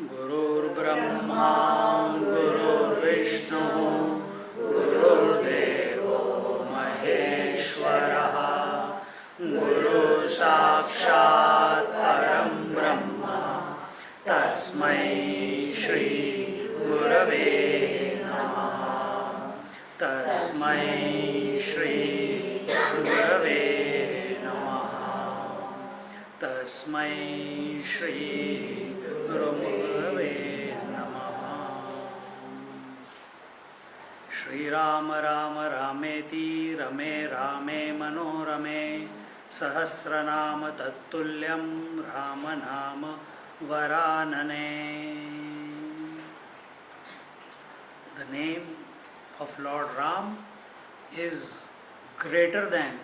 गुरुर्ब्रह्मा गुरुर्विष्णु गुरुर्देवो महेश्वरः गुरु साक्षात् परं ब्रह्म तस्मै श्री गुरवे नमः तस्मै श्री गुरवे नमः तस्मै श्री गुरवे नमः। श्रीराम राम रामेति रमे रामे मनोरमे सहस्रनाम तत्तुल्यं राम नाम वरानने। The name of Lord Ram is greater than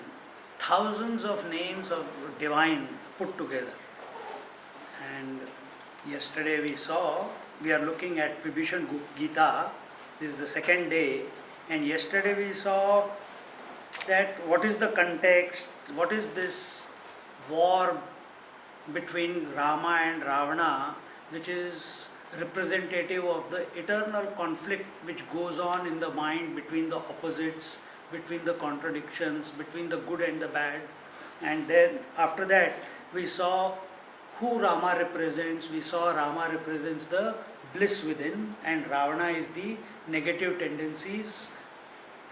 thousands of names of divine put together. And yesterday we are looking at Vibhishan Gita. This is the second day, and yesterday we saw that what is the context, what is this war between Rama and Ravana, which is representative of the eternal conflict which goes on in the mind between the opposites, between the contradictions, between the good and the bad. And then after that we saw who Rama represents. We saw Rama represents the bliss within, and Ravana is the negative tendencies.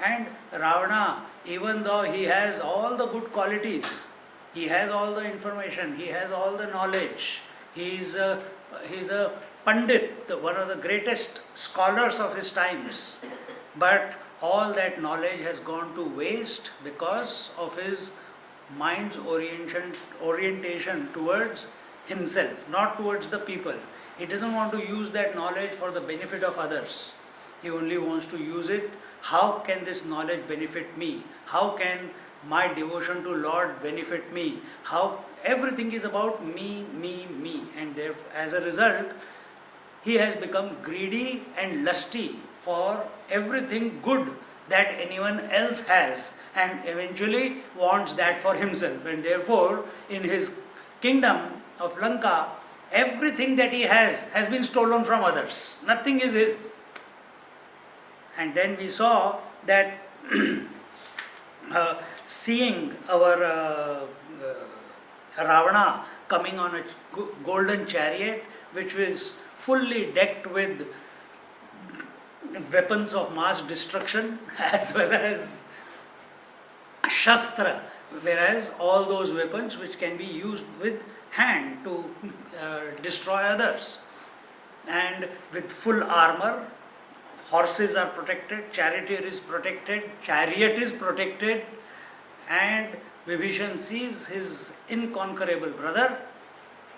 And Ravana, even though he has all the good qualities, he has all the information, he has all the knowledge, he is a Pandit, one of the greatest scholars of his times, but all that knowledge has gone to waste because of his mind's orientation towards himself, not towards the people. He doesn't want to use that knowledge for the benefit of others. He only wants to use it. How can this knowledge benefit me? How can my devotion to Lord benefit me? How everything is about me, and therefore, as a result, he has become greedy and lusty for everything good that anyone else has, and eventually wants that for himself. And therefore, in his kingdom of Lanka, everything that he has been stolen from others. Nothing is his. And then we saw that seeing our Ravana coming on a golden chariot, which was fully decked with weapons of mass destruction as well as shastra, whereas all those weapons which can be used with hand to destroy others, and with full armor, horses are protected, chariot is protected, and Vibhishan sees his inconquerable brother,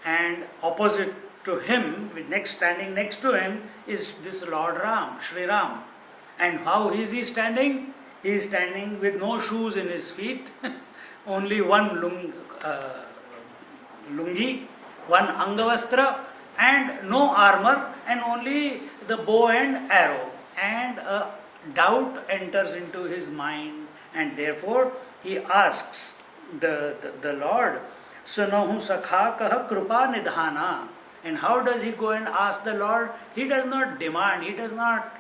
and opposite to him, standing next to him, is this Lord Ram, Shri Ram. And how is he standing? He is standing with no shoes in his feet, only one lungi, one angavastra, and no armor, and only the bow and arrow. And a doubt enters into his mind, and therefore he asks the Lord, Sunahu sakha kaha krupa nidhana. And how does he go and ask the Lord? He does not demand, he does not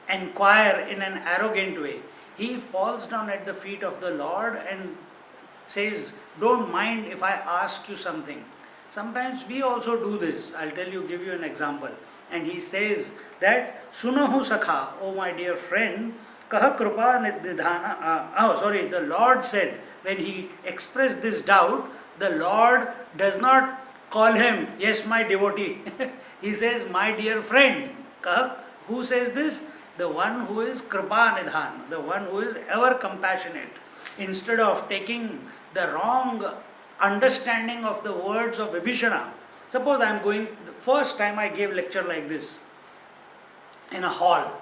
inquire in an arrogant way. He falls down at the feet of the Lord and says, don't mind if I ask you something. Sometimes we also do this. I'll give you an example. And he says that, Sunahu sakha, oh my dear friend, kaha krupa nidhana. The Lord said, when he expressed this doubt, the Lord does not call him, yes, my devotee. He says, my dear friend. Who says this? The one who is kripa nidhan, the one who is ever compassionate. Instead of taking the wrong understanding of the words of Vibhishana. Suppose I am going, the first time I gave lecture like this in a hall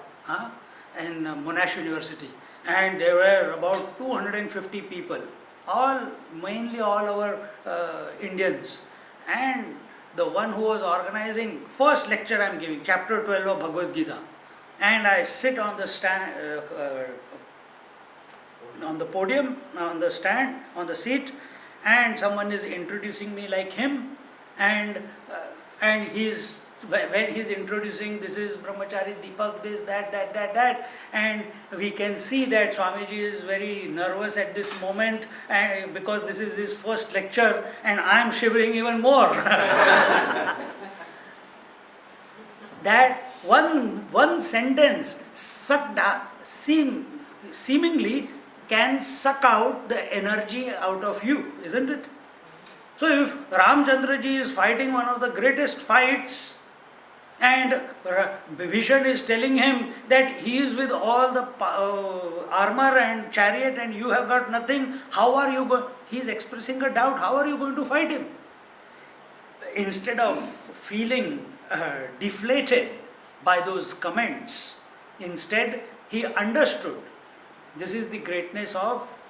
in Monash University, and there were about 250 people, mainly all our Indians, and the one who was organizing, first lecture I am giving, chapter 12 of Bhagavad Gita, and I sit on the stand, on the podium, on the stand, on the seat, and someone is introducing me like him, and he's when he's introducing, this is Brahmachari Deepak, this, that, and we can see that Swamiji is very nervous at this moment, and because this is his first lecture, and I am shivering even more. That one sentence seemingly can suck out the energy out of you, isn't it? So if Ramchandraji is fighting one of the greatest fights, and Vibhishan is telling him that he is with all the armor and chariot and you have got nothing, how are you going? He is expressing a doubt, how are you going to fight him? Instead of feeling deflated by those comments, instead he understood. This is the greatness of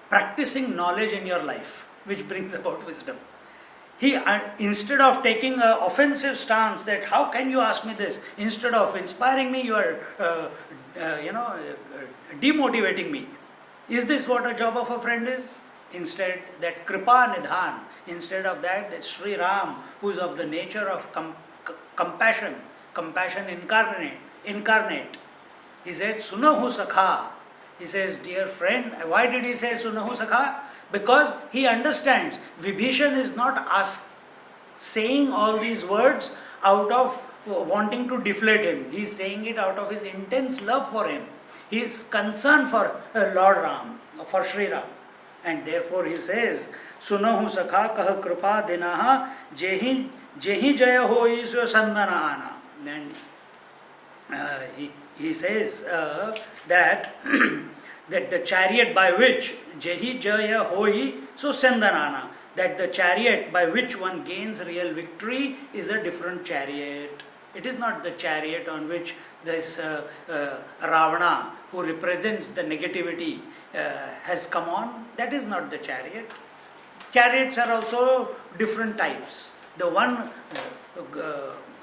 practicing knowledge in your life, which brings about wisdom. He, instead of taking an offensive stance that how can you ask me this, instead of inspiring me, you are demotivating me. Is this what a job of a friend is? Instead, that kripa nidhan, instead of that Sri Ram, who is of the nature of compassion incarnate. He said, Sunahu Sakha. He says, dear friend. Why did he say Sunahu Sakha? Because he understands Vibhishan is not saying all these words out of wanting to deflate him. He is saying it out of his intense love for him. He is concerned for Lord Ram, for Sri Ram. And therefore he says, Sunahu Sakha kah kripa dinaha jehi jaya hoi so sandana ana. And he says that that the chariot by which Jehi Jaya Hoi so Sendanana, that the chariot by which one gains real victory is a different chariot. It is not the chariot on which this Ravana, who represents the negativity, has come on. That is not the chariot. Chariots are also different types. The one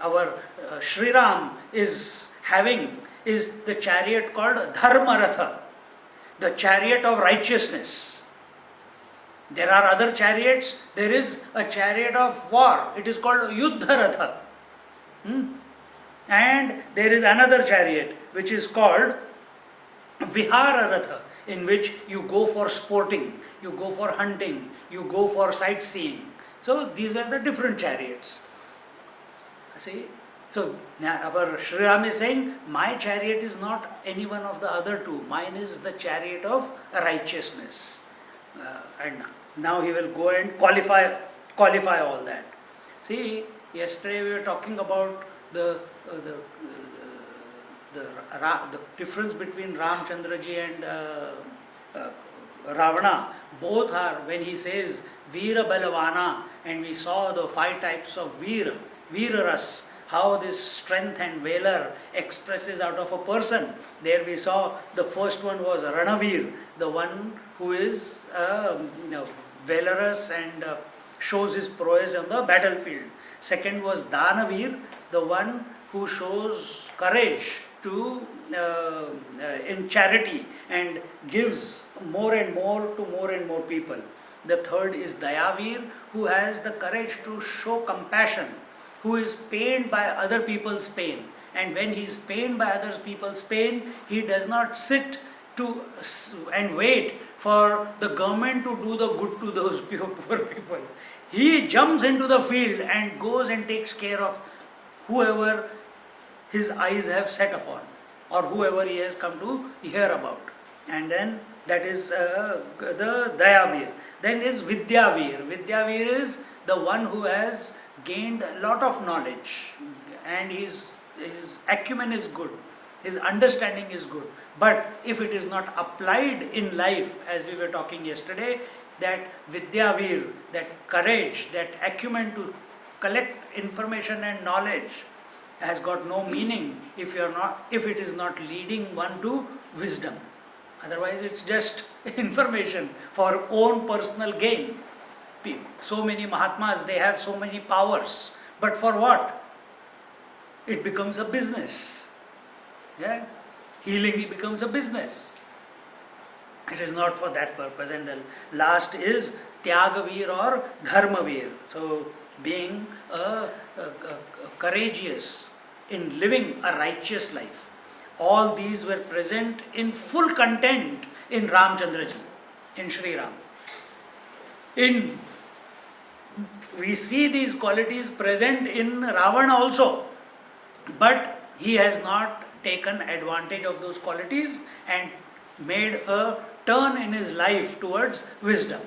our Sri Ram is having is the chariot called Dharmaratha, the chariot of righteousness. There are other chariots. There is a chariot of war. It is called Yuddharatha. And there is another chariot which is called Vihararatha, in which you go for sporting, you go for hunting, you go for sightseeing. So these were the different chariots. See? So our Sri Ram is saying, my chariot is not any one of the other two. Mine is the chariot of righteousness. And now he will go and qualify all that. See, yesterday we were talking about the difference between Ramchandraji and Ravana. Both are, when he says Veera Balavana, and we saw the 5 types of Veera, Veeraras, how this strength and valor expresses out of a person. There we saw the first one was Ranavir, the one who is valorous and shows his prowess on the battlefield. Second was Danavir, the one who shows courage to in charity and gives more and more to more and more people. The third is Dayavir, who has the courage to show compassion, who is pained by other people's pain. And when he is pained by other people's pain, he does not sit and wait for the government to do the good to those poor people. He jumps into the field and goes and takes care of whoever his eyes have set upon, or whoever he has come to hear about. And then that is the Dayavir. Then is Vidyavir. Vidyavir is the one who has gained a lot of knowledge and his acumen is good. his understanding is good. But if it is not applied in life, as we were talking yesterday, that Vidyavir, that courage, that acumen to collect information and knowledge has got no meaning if it is not leading one to wisdom. Otherwise, it's just information for own personal gain. So many Mahatmas, they have so many powers, but for what? It becomes a business. Yeah? Healing, it becomes a business. It is not for that purpose. And the last is Tyagavir or Dharmavir. So, being courageous in living a righteous life. All these were present in full content in Ramchandraji, in Sri Ram. We see these qualities present in Ravana also, but he has not taken advantage of those qualities and made a turn in his life towards wisdom.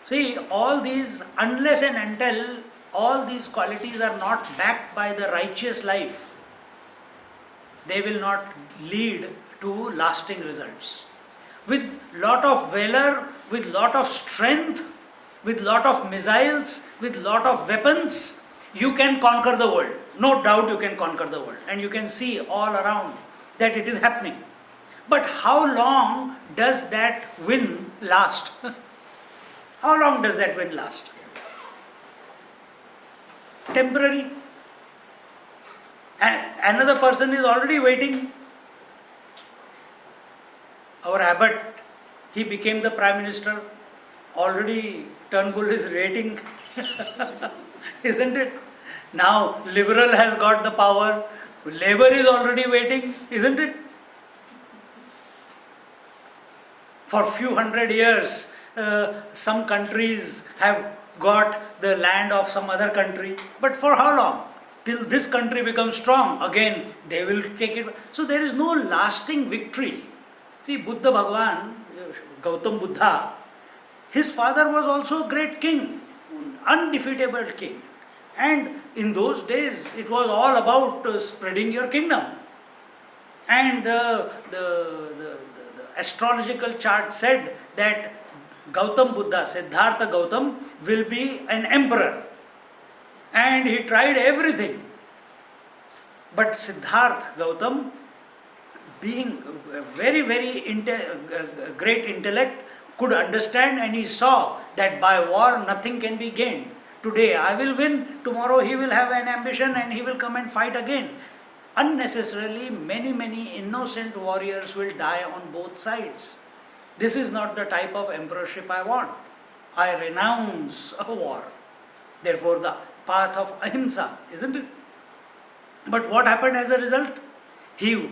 See, all these, unless and until all these qualities are not backed by the righteous life, they will not lead to lasting results. With lot of valor, with lot of strength, with lot of missiles, with lot of weapons, you can conquer the world. No doubt you can conquer the world. And you can see all around that it is happening. But how long does that win last? How long does that win last? Temporary. And another person is already waiting. Our abbot, he became the Prime Minister. Already Turnbull is waiting. Isn't it? Now Liberal has got the power. Labour is already waiting. Isn't it? For few hundred years, some countries have got the land of some other country. But for how long? Till this country becomes strong, again they will take it. So there is no lasting victory. See, Buddha Bhagavan, Gautam Buddha, his father was also a great king, undefeatable king. And in those days, it was all about spreading your kingdom. And the astrological chart said that Gautam Buddha, Siddhartha Gautam, will be an emperor. And he tried everything. But Siddhartha Gautam, being very, very great intellect, could understand, and he saw that by war nothing can be gained. Today I will win, tomorrow he will have an ambition and he will come and fight again. Unnecessarily, many innocent warriors will die on both sides. This is not the type of emperorship I want. I renounce a war. Therefore, the path of ahimsa, isn't it? But what happened as a result? He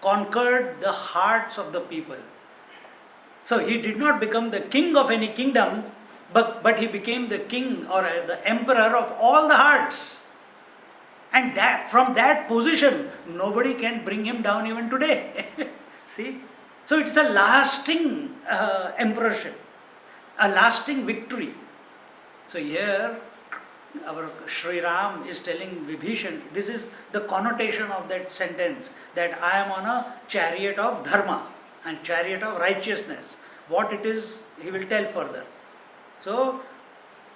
conquered the hearts of the people. So he did not become the king of any kingdom, but he became the king or the emperor of all the hearts. And that from that position, nobody can bring him down even today. See? So it's a lasting emperorship, a lasting victory. So here, our Sri Ram is telling Vibhishan, this is the connotation of that sentence, that I am on a chariot of dharma and chariot of righteousness. What it is, he will tell further. So,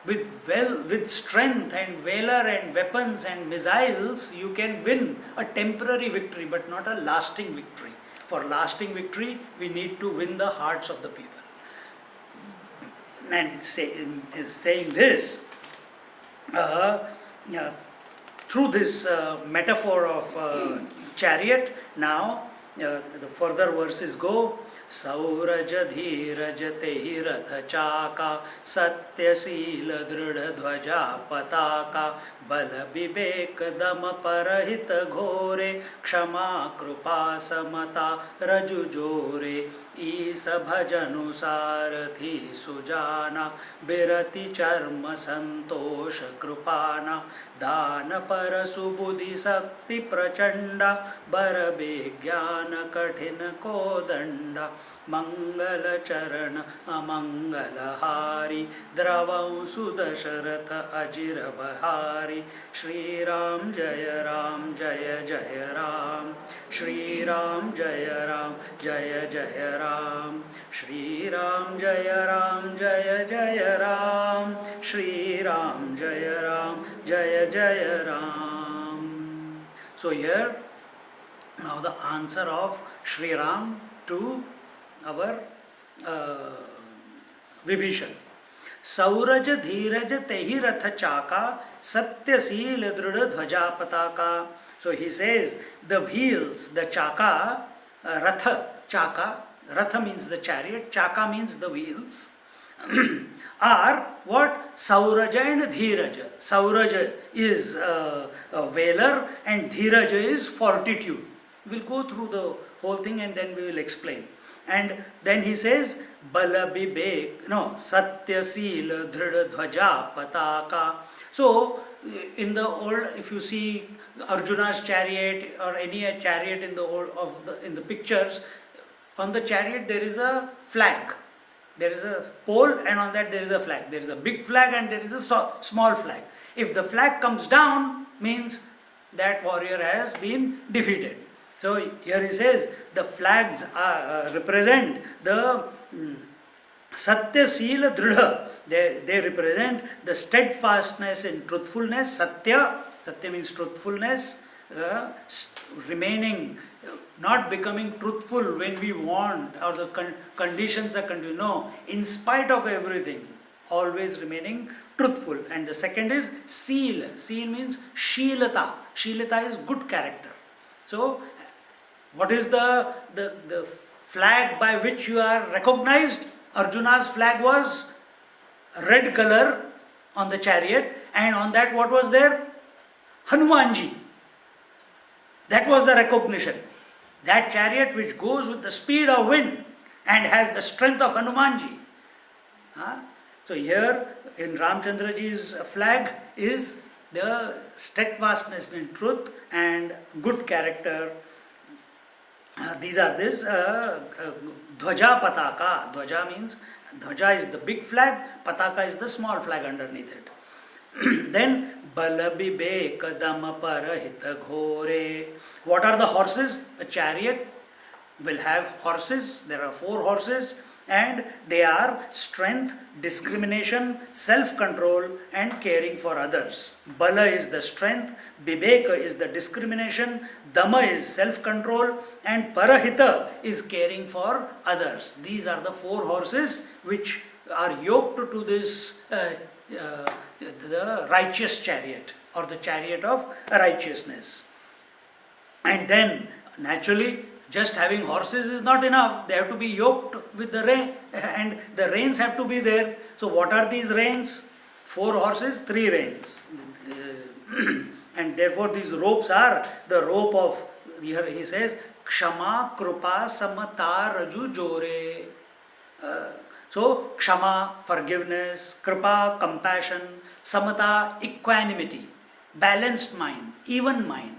with strength and valor and weapons and missiles, you can win a temporary victory, but not a lasting victory. For lasting victory, we need to win the hearts of the people. And saying this, through this metaphor of chariot, now the further verses go. Sauraj dhiraj tehi rath chaka satya sila dृढ़ ध्वजा pataka bal vivek dam parahit ghore kshama krupa samata raju jore ईस भजनु सारथी सुजाना बिरति चर्म संतोष कृपाना दान पर सुबुद्धि शक्ति प्रचंडा बर विज्ञान कठिन को दंडा Mangalacharana Amangalahari Dravam Sudasharatha Ajira Bahari Shri Ram Jaya Ram Jaya Jaya Ram Shri Ram Jaya Ram Jaya Jaya Ram Shri Ram Jaya Ram Jaya Jaya Ram Shri Ram Jaya Ram Jaya Jaya Ram. So here now the answer of Shri Ram to our uh, Vibhishan. Sauraj Dhiraj Tehi Ratha Chaka Satyasil Drudha Dhvaja Pataka. So he says the wheels, the chaka, Ratha, chaka, Ratha means the chariot, chaka means the wheels, are what? Sauraja and Dhiraja. Sauraja is a valor and Dhiraja is fortitude. We'll go through the whole thing and then we will explain. And then he says, Bala Bibek, no, Satya Sila Dhrida Dhvaja Pataka. So, in the old, if you see Arjuna's chariot or any chariot in the old in the pictures, on the chariot there is a flag. There is a pole and on that there is a flag. There is a big flag and there is a small flag. If the flag comes down, means that warrior has been defeated. So here he says the flags represent the Satya Sila Dridha. They represent the steadfastness in truthfulness. Satya means truthfulness, remaining, not becoming truthful when we want or the conditions are continued. No, in spite of everything, always remaining truthful. And the second is Seal. Seal means Shilata. Shilata is good character. So, what is the flag by which you are recognized? Arjuna's flag was red color on the chariot, and on that what was there? Hanumanji. That was the recognition. That chariot which goes with the speed of wind and has the strength of Hanumanji. So here in Ramchandraji's flag is the steadfastness in truth and good character. These are this Dhvaja Pataka. Dhvaja means, Dhvaja is the big flag, Pataka is the small flag underneath it. Then Balabibe Kadam Parahita Ghore. What are the horses? A chariot will have horses. There are 4 horses and they are strength, discrimination, self-control and caring for others. Bala is the strength, Bibeka is the discrimination, Dama is self-control and Parahita is caring for others. These are the 4 horses which are yoked to this the righteous chariot or the chariot of righteousness. And then naturally just having horses is not enough. They have to be yoked with the rein, and the reins have to be there. So what are these reins? 4 horses, 3 reins. And therefore these ropes are the rope of, here he says, Kshama, Krupa, Samata, Raju, Jore. So Kshama, forgiveness, Kripa, compassion, Samata, equanimity, balanced mind, even mind.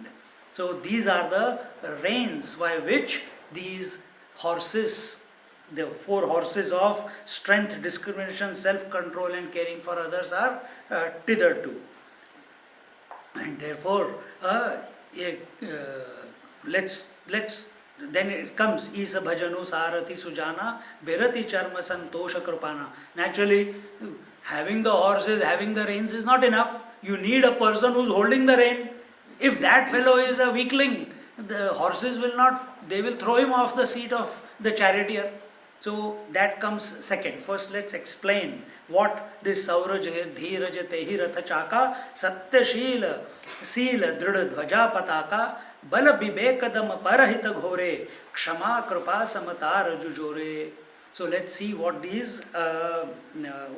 So these are the reins by which these horses, the 4 horses of strength, discrimination, self-control and caring for others are tethered to. And therefore, then it comes Isa Bhajanu Sarati Sujana Birati Charma Santosha Krupana. Naturally, having the horses, having the reins is not enough. You need a person who is holding the rein. If that fellow is a weakling, the horses will not, they will throw him off the seat of the charioteer. So that comes second. First let's explain what this Sauraj, Dhiraj, Tehi Ratha Chaka, Satya Shila, Sila, Drida Dhvaja Pataka, Bala Bibekadam Parahita Ghore, Kshama Kripa Samata Raju Jore. So let's see what these,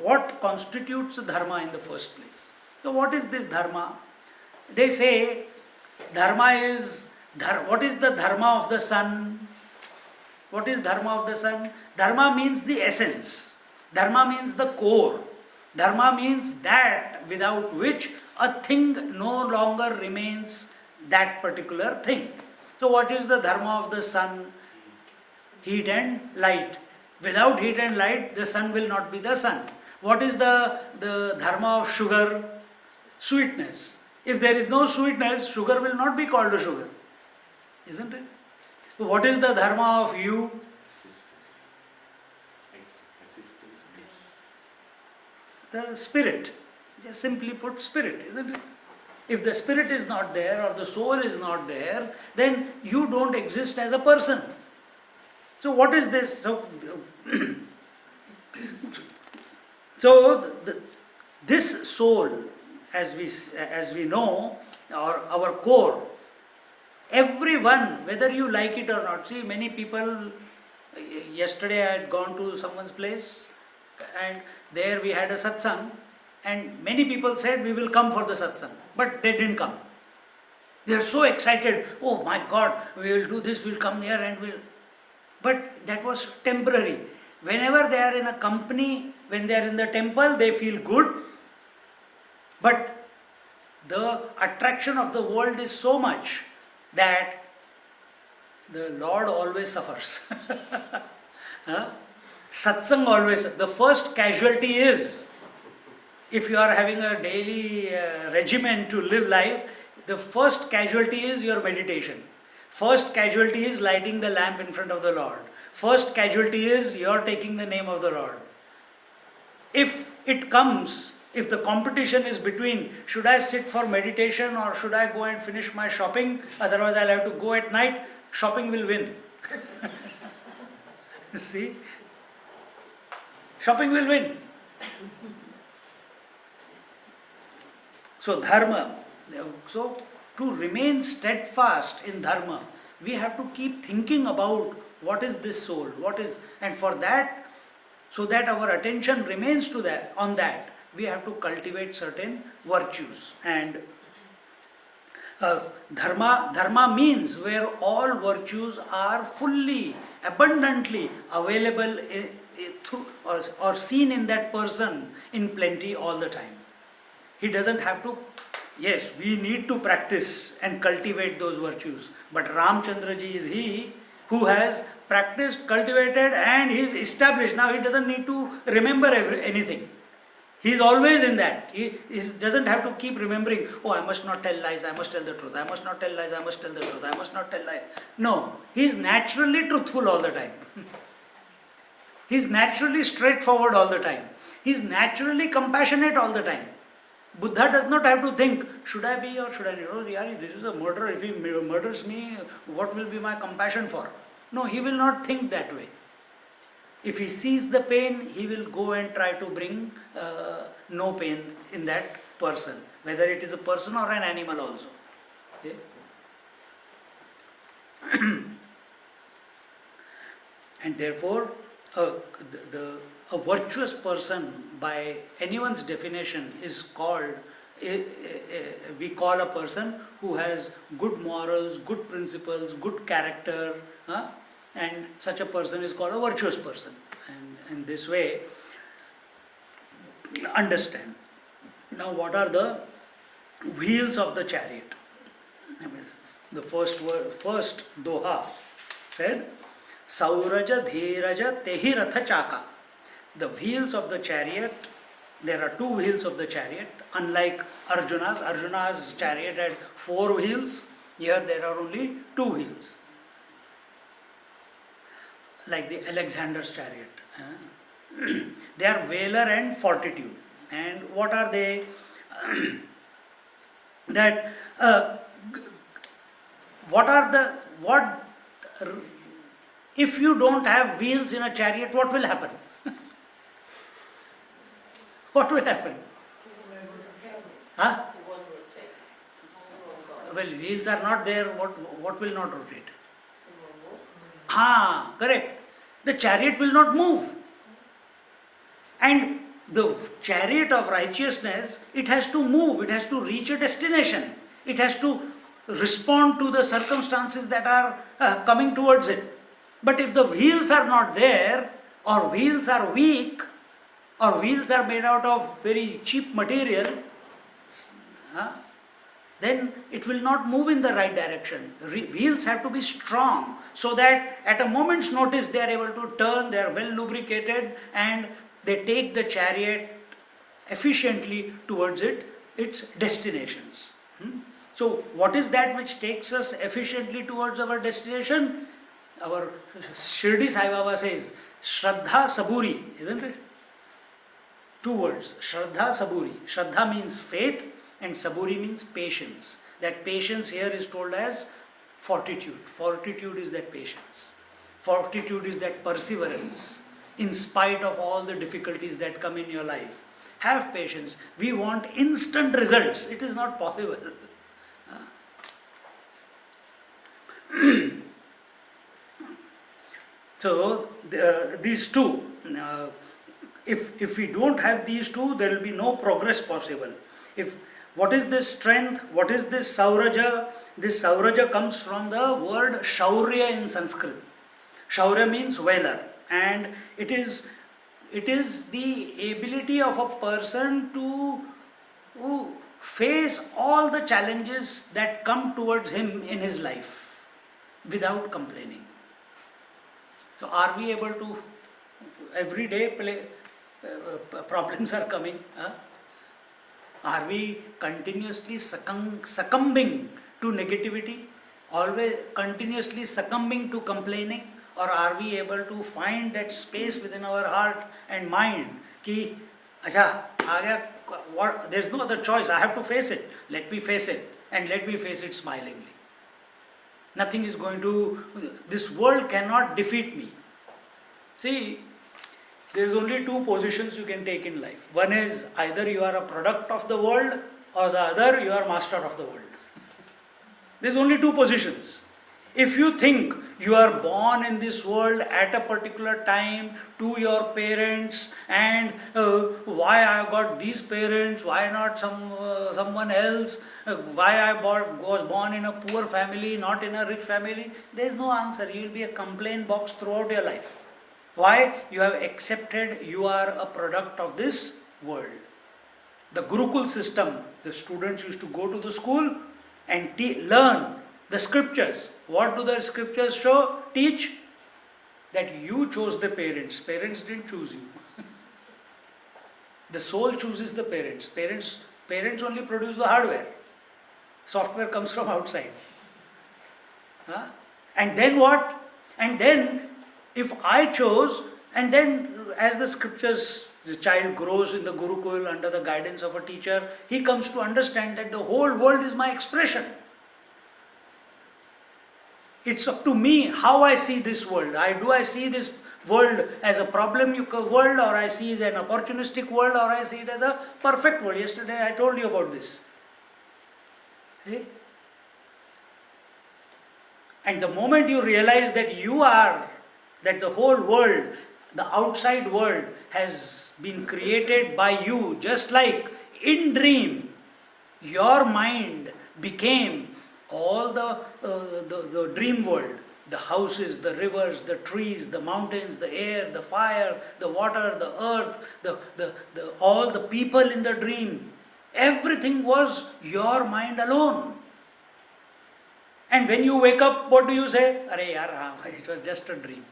what constitutes dharma in the first place. So what is this dharma? They say dharma is, what is the dharma of the sun? What is dharma of the sun? Dharma means the essence. Dharma means the core. Dharma means that without which a thing no longer remains that particular thing. So what is the dharma of the sun? Heat and light. Without heat and light, the sun will not be the sun. What is the dharma of sugar? Sweetness. If there is no sweetness, sugar will not be called a sugar. Isn't it? So what is the dharma of you? The spirit. Just simply put, spirit, isn't it? If the spirit is not there or the soul is not there, then you don't exist as a person. So what is this? This soul, as we know, or our core, everyone, whether you like it or not. See, many people. Yesterday I had gone to someone's place, and there we had a satsang, and many people said we will come for the satsang, but they didn't come. They are so excited. Oh my God, we will do this. We'll come here and we'll. But that was temporary. Whenever they are in a company, when they are in the temple, they feel good. But the attraction of the world is so much that the Lord always suffers. Huh? Satsang always. The first casualty is, if you are having a daily regimen to live life, the first casualty is your meditation. First casualty is lighting the lamp in front of the Lord. First casualty is you are taking the name of the Lord. If it comes, if the competition is between should I sit for meditation or should I go and finish my shopping, otherwise I'll have to go at night, shopping will win. See? Shopping will win. So dharma. So to remain steadfast in dharma, we have to keep thinking about what is this soul, what is, and for that, so that our attention remains to that, on that, we have to cultivate certain virtues. And dharma means where all virtues are fully, abundantly available through, or seen in that person in plenty all the time. He doesn't have to. Yes, we need to practice and cultivate those virtues. But Ramchandra ji is he who has practiced, cultivated, and he is established. Now he doesn't need to remember anything. He is always in that. He doesn't have to keep remembering, oh, I must not tell lies, I must tell the truth. I must not tell lies, I must tell the truth. I must not tell lies. No, he is naturally truthful all the time. He is naturally straightforward all the time. He is naturally compassionate all the time. Buddha does not have to think, should I be or should I not? Oh, Yari, this is a murderer. If he murders me, what will be my compassion for? No, he will not think that way. If he sees the pain, he will go and try to bring no pain in that person, whether it is a person or an animal also. Okay? And therefore, a virtuous person, by anyone's definition, is called, we call a person who has good morals, good principles, good character, and such a person is called a virtuous person. And in this way, understand. Now, what are the wheels of the chariot? The first doha said, Sauraja Dhiraja Tehi Ratha Chaka. The wheels of the chariot, there are two wheels of the chariot, unlike Arjuna's chariot had 4 wheels, here there are only 2 wheels. Like the Alexander's chariot. They are valor and fortitude. And what are they? If you don't have wheels in a chariot, what will happen? What will happen? Huh? Well, wheels are not there, what will not rotate? Correct. The chariot will not move. And the chariot of righteousness, it has to move, it has to reach a destination. It has to respond to the circumstances that are coming towards it. But if the wheels are not there, or wheels are weak, or wheels are made out of very cheap material, then it will not move in the right direction. Wheels have to be strong so that at a moment's notice they are able to turn, they are well lubricated, and they take the chariot efficiently towards its destinations. So what is that which takes us efficiently towards our destination? Our Shirdi Sai Baba says, Shraddha Saburi, isn't it? Two words, Shraddha Saburi. Shraddha means faith and Saburi means patience. That patience here is told as fortitude. Fortitude is that patience. Fortitude is that perseverance in spite of all the difficulties that come in your life. Have patience. We want instant results. It is not possible. So these two, if we don't have these two, there will be no progress possible. What is this strength? What is this Sauraja? This Sauraja comes from the word Shaurya in Sanskrit. Shaurya means valor, and it is the ability of a person to face all the challenges that come towards him in his life without complaining. So are we able to, every day problems are coming? Are we continuously succumbing to negativity? Always continuously succumbing to complaining? Or are we able to find that space within our heart and mind ki, there's no other choice, I have to face it. Let me face it, and let me face it smilingly. Nothing is going to, this world cannot defeat me. See, there is only two positions you can take in life. One is either you are a product of the world, or the other you are master of the world. There is only two positions. If you think you are born in this world at a particular time to your parents, and why I got these parents, why not someone else, why I was born in a poor family, not in a rich family, there is no answer. You will be a complaint box throughout your life. Why? You have accepted you are a product of this world. The Gurukul system, the students used to go to the school and learn the scriptures. What do the scriptures teach? That you chose the parents. Parents didn't choose you. The soul chooses the parents. Parents only produce the hardware. Software comes from outside. And then what? And then if I chose, and then as the scriptures, the child grows in the Gurukul under the guidance of a teacher, he comes to understand that the whole world is my expression. It's up to me how I see this world. Do I see this world as a problem world, or I see it as an opportunistic world, or I see it as a perfect world? Yesterday I told you about this. See? And the moment you realize that that the whole world, the outside world has been created by you, just like in dream, your mind became all the dream world, the houses, the rivers, the trees, the mountains, the air, the fire, the water, the earth, all the people in the dream. Everything was your mind alone. And when you wake up, what do you say? Arey yaar, it was just a dream.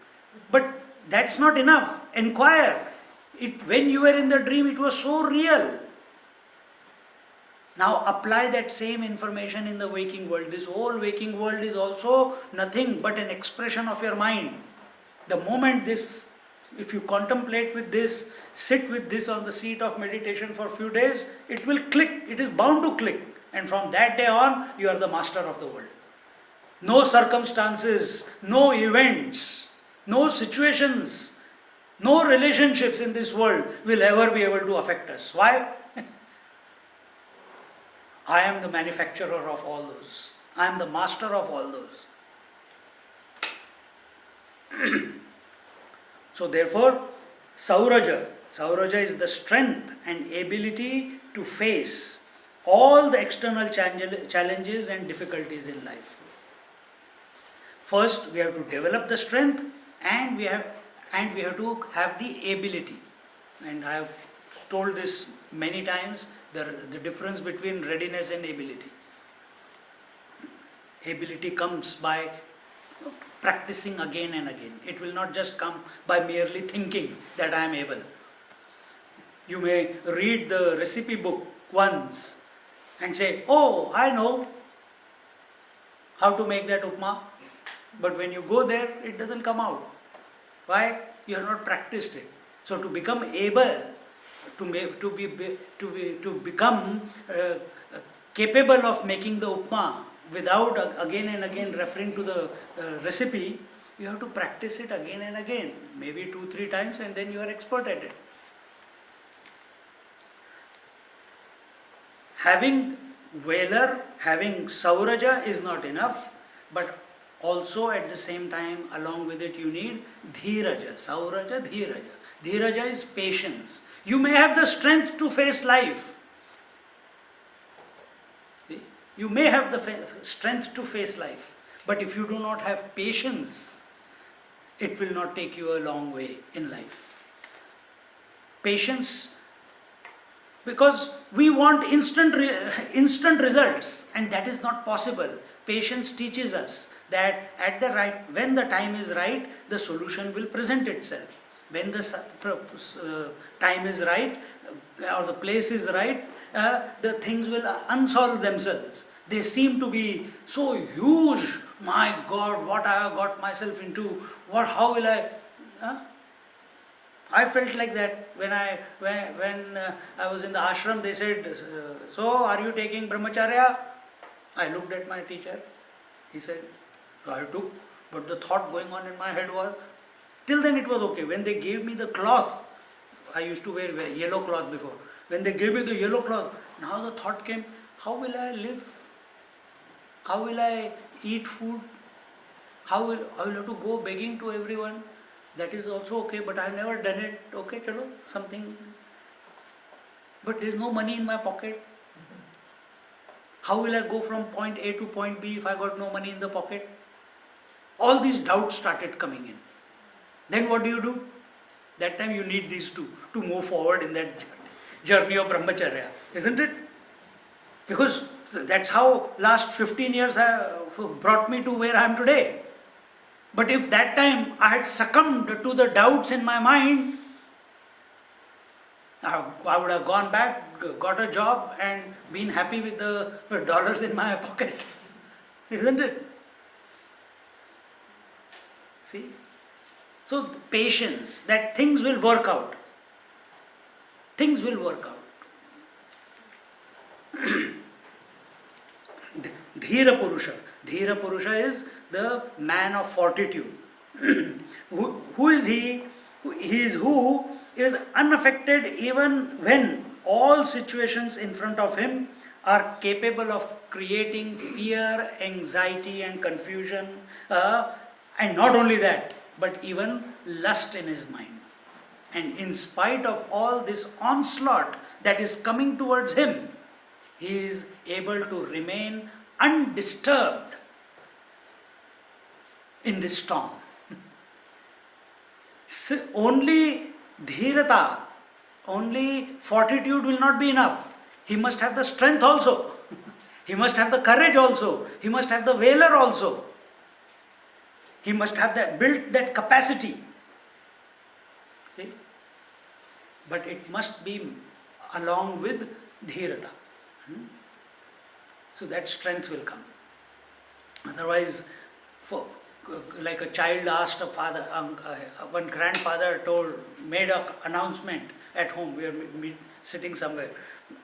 But that's not enough. Inquire. When you were in the dream, it was so real. Now apply that same information in the waking world. This whole waking world is also nothing but an expression of your mind. The moment if you contemplate with this, sit with this on the seat of meditation for a few days, it will click. It is bound to click. And from that day on, you are the master of the world. No circumstances, no events, no situations, no relationships in this world will ever be able to affect us. Why? I am the manufacturer of all those. I am the master of all those. So therefore, Sauraja is the strength and ability to face all the external challenges and difficulties in life. First, we have to develop the strength, and we have to have the ability. And I have told this many times, the difference between readiness and ability. Ability comes by practicing again and again. It will not just come by merely thinking that I am able. You may read the recipe book once and say, oh, I know how to make that upma. But when you go there, it doesn't come out. Why? You have not practiced it. So to become able, to become capable of making the upma without again and again referring to the recipe, you have to practice it again and again, maybe 2-3 times, and then you are expert at it. Having Velar, having Sauraja is not enough, but also at the same time, along with it, you need Dhiraja, Sauraja, Dhiraja. Dhiraja is patience. You may have the strength to face life. See? You may have the strength to face life, but if you do not have patience, it will not take you a long way in life. Patience, because we want instant results, and that is not possible. Patience teaches us that when the time is right, the solution will present itself. When the time is right or the place is right, the things will unsolve themselves. They seem to be so huge. My God, what I have got myself into. How will I? I felt like that when I was in the ashram. They said, "So, are you taking brahmacharya?" I looked at my teacher. He said, "I took," but the thought going on in my head was, till then it was okay. When they gave me the cloth, I used to wear yellow cloth before. When they gave me the yellow cloth, now the thought came, how will I live? How will I eat food? I will have to go begging to everyone. That is also okay, but I have never done it. Okay, chalo, something. But there is no money in my pocket. How will I go from point A to point B if I got no money in the pocket? All these doubts started coming in. Then what do? That time you need these two to move forward in that journey of brahmacharya, isn't it? Because that's how last 15 years have brought me to where I am today. But if that time I had succumbed to the doubts in my mind, I would have gone back, got a job and been happy with the dollars in my pocket. Isn't it? See? So patience, that things will work out. Things will work out. Dhira Purusha. Dhira Purusha is the man of fortitude. Who is he? He is who is unaffected even when all situations in front of him are capable of creating fear, anxiety and confusion, and not only that, but even lust in his mind. And in spite of all this onslaught that is coming towards him, he is able to remain undisturbed in this storm. Only dhirata, only fortitude will not be enough. He must have the strength also. He must have the courage also. He must have the valor also. He must have built that capacity. See? But it must be along with dhirata. So that strength will come. Otherwise, like a child asked a father, one grandfather made an announcement at home. We are sitting somewhere.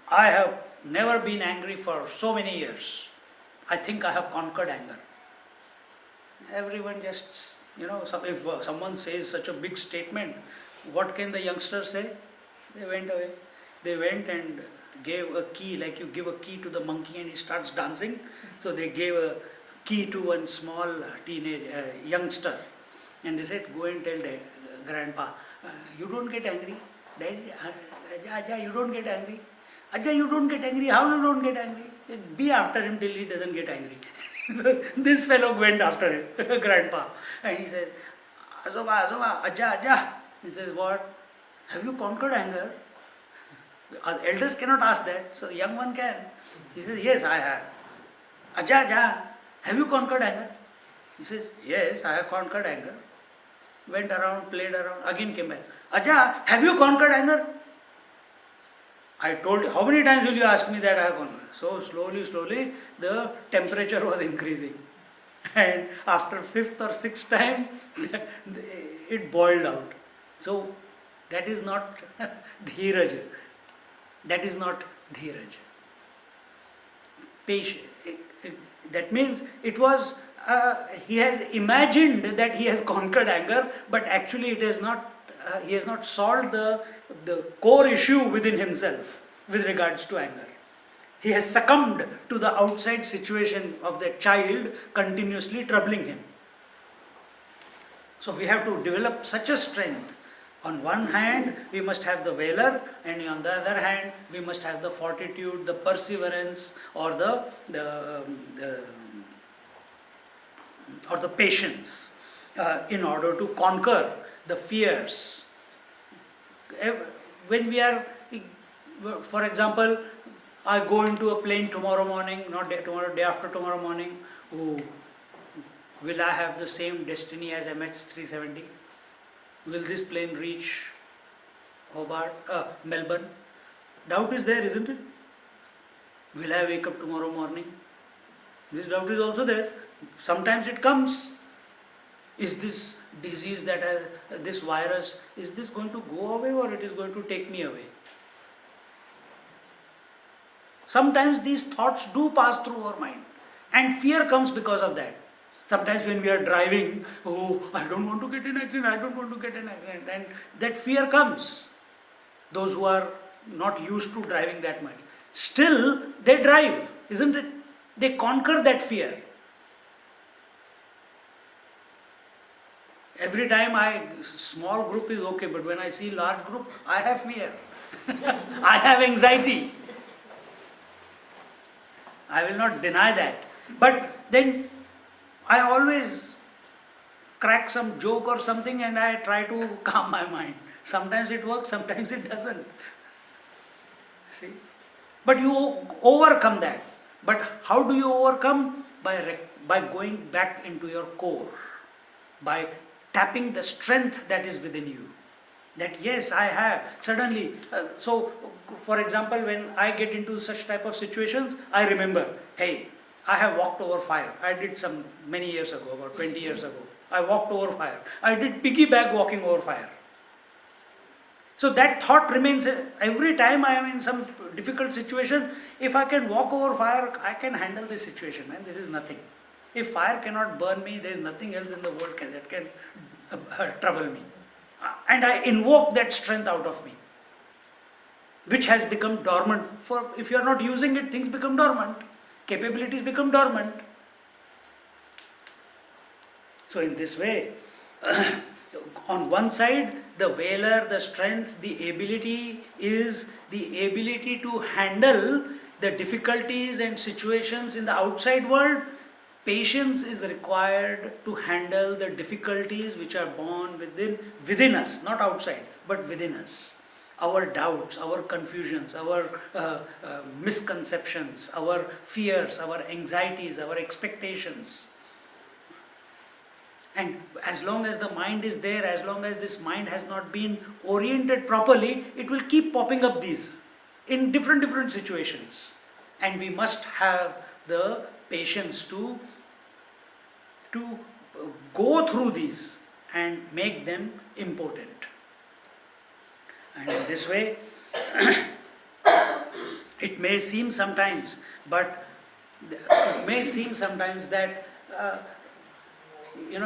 I have never been angry for so many years. I think I have conquered anger. Everyone just, if someone says such a big statement, what can the youngster say? They went away. They went and gave a key, like you give a key to the monkey and he starts dancing. So they gave a key to one small teenage youngster. And they said, go and tell grandpa, you don't get angry. Daddy, Aja, you don't get angry. Aja, you don't get angry. How you don't get angry? Be after him till he doesn't get angry. This fellow went after him, grandpa. And he says, Azoba, Aja. He says, what? Have you conquered anger? Elders cannot ask that, so young one can. He says, yes, I have. Aja. Have you conquered anger? He says, yes, I have conquered anger. Went around, played around, again came back. Aja, have you conquered anger? I told you, how many times will you ask me that I have conquered? So slowly, the temperature was increasing. And after fifth or sixth time, it boiled out. So that is not dhiraj. That is not dhiraj. That means it was, he has imagined that he has conquered anger, but actually it is not, he has not solved the core issue within himself with regards to anger. He has succumbed to the outside situation of that child continuously troubling him. So we have to develop such a strength. On one hand, we must have the valor, and on the other hand, we must have the fortitude, the perseverance, or the patience in order to conquer the fears. When we are, for example, I go into a plane tomorrow morning, not day tomorrow, day after tomorrow morning. Will I have the same destiny as MH370? Will this plane reach Melbourne? Doubt is there, isn't it? Will I wake up tomorrow morning? This doubt is also there. Sometimes it comes. Is this disease this virus, is this going to go away or it is going to take me away? Sometimes these thoughts do pass through our mind, and fear comes because of that. Sometimes when we are driving, I don't want to get in an accident, and that fear comes. Those who are not used to driving that much, still they drive, isn't it? They conquer that fear. Every time small group is okay, but when I see large group, I have fear. I have anxiety. I will not deny that. But then I always crack some joke or something and I try to calm my mind. Sometimes it works, sometimes it doesn't. See? But you overcome that. But how do you overcome? By going back into your core. By tapping the strength that is within you. That yes, I have. Suddenly, so for example, when I get into such type of situations, I remember, hey, I have walked over fire. I did many years ago, about 20 years ago. I walked over fire. I did piggyback walking over fire. So that thought remains every time I am in some difficult situation. If I can walk over fire, I can handle this situation, man. This is nothing. If fire cannot burn me, there is nothing else in the world that can trouble me. And I invoke that strength out of me, which has become dormant. If you are not using it, things become dormant. Capabilities become dormant. So in this way, on one side, the valor, the strength, the ability is the ability to handle the difficulties and situations in the outside world. Patience is required to handle the difficulties which are born within us, not outside, but within us. Our doubts, our confusions, our misconceptions, our fears, our anxieties, our expectations. And as long as the mind is there, as long as this mind has not been oriented properly, it will keep popping up these in different situations. And we must have the patience to go through these and make them important. And in this way, it may seem sometimes that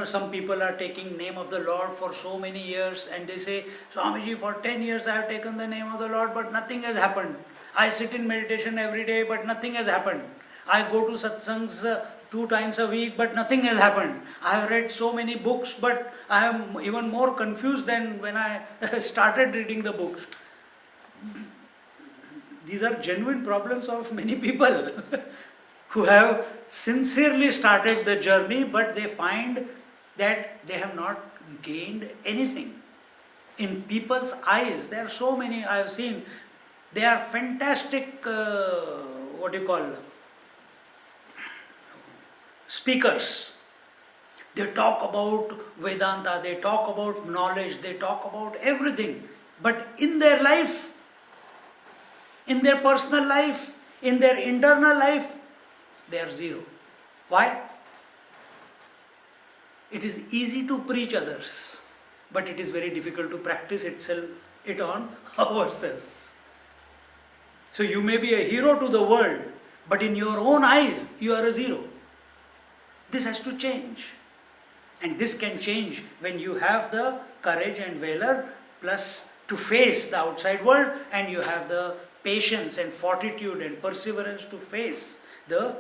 some people are taking name of the Lord for so many years and they say, Swamiji, for 10 years I have taken the name of the Lord but nothing has happened. I sit in meditation every day but nothing has happened. I go to satsangs 2 times a week but nothing has happened. I have read so many books but I am even more confused than when I started reading the books. These are genuine problems of many people who have sincerely started the journey, but they find that they have not gained anything. In people's eyes, there are so many I have seen, they are fantastic, speakers. They talk about Vedanta, they talk about knowledge, they talk about everything. But in their life, in their personal life, in their internal life, they are zero. Why? It is easy to preach others, but it is very difficult to practice it on ourselves. So you may be a hero to the world, but in your own eyes, you are a zero. This has to change. And this can change when you have the courage and valor plus to face the outside world, and you have the patience and fortitude and perseverance to face the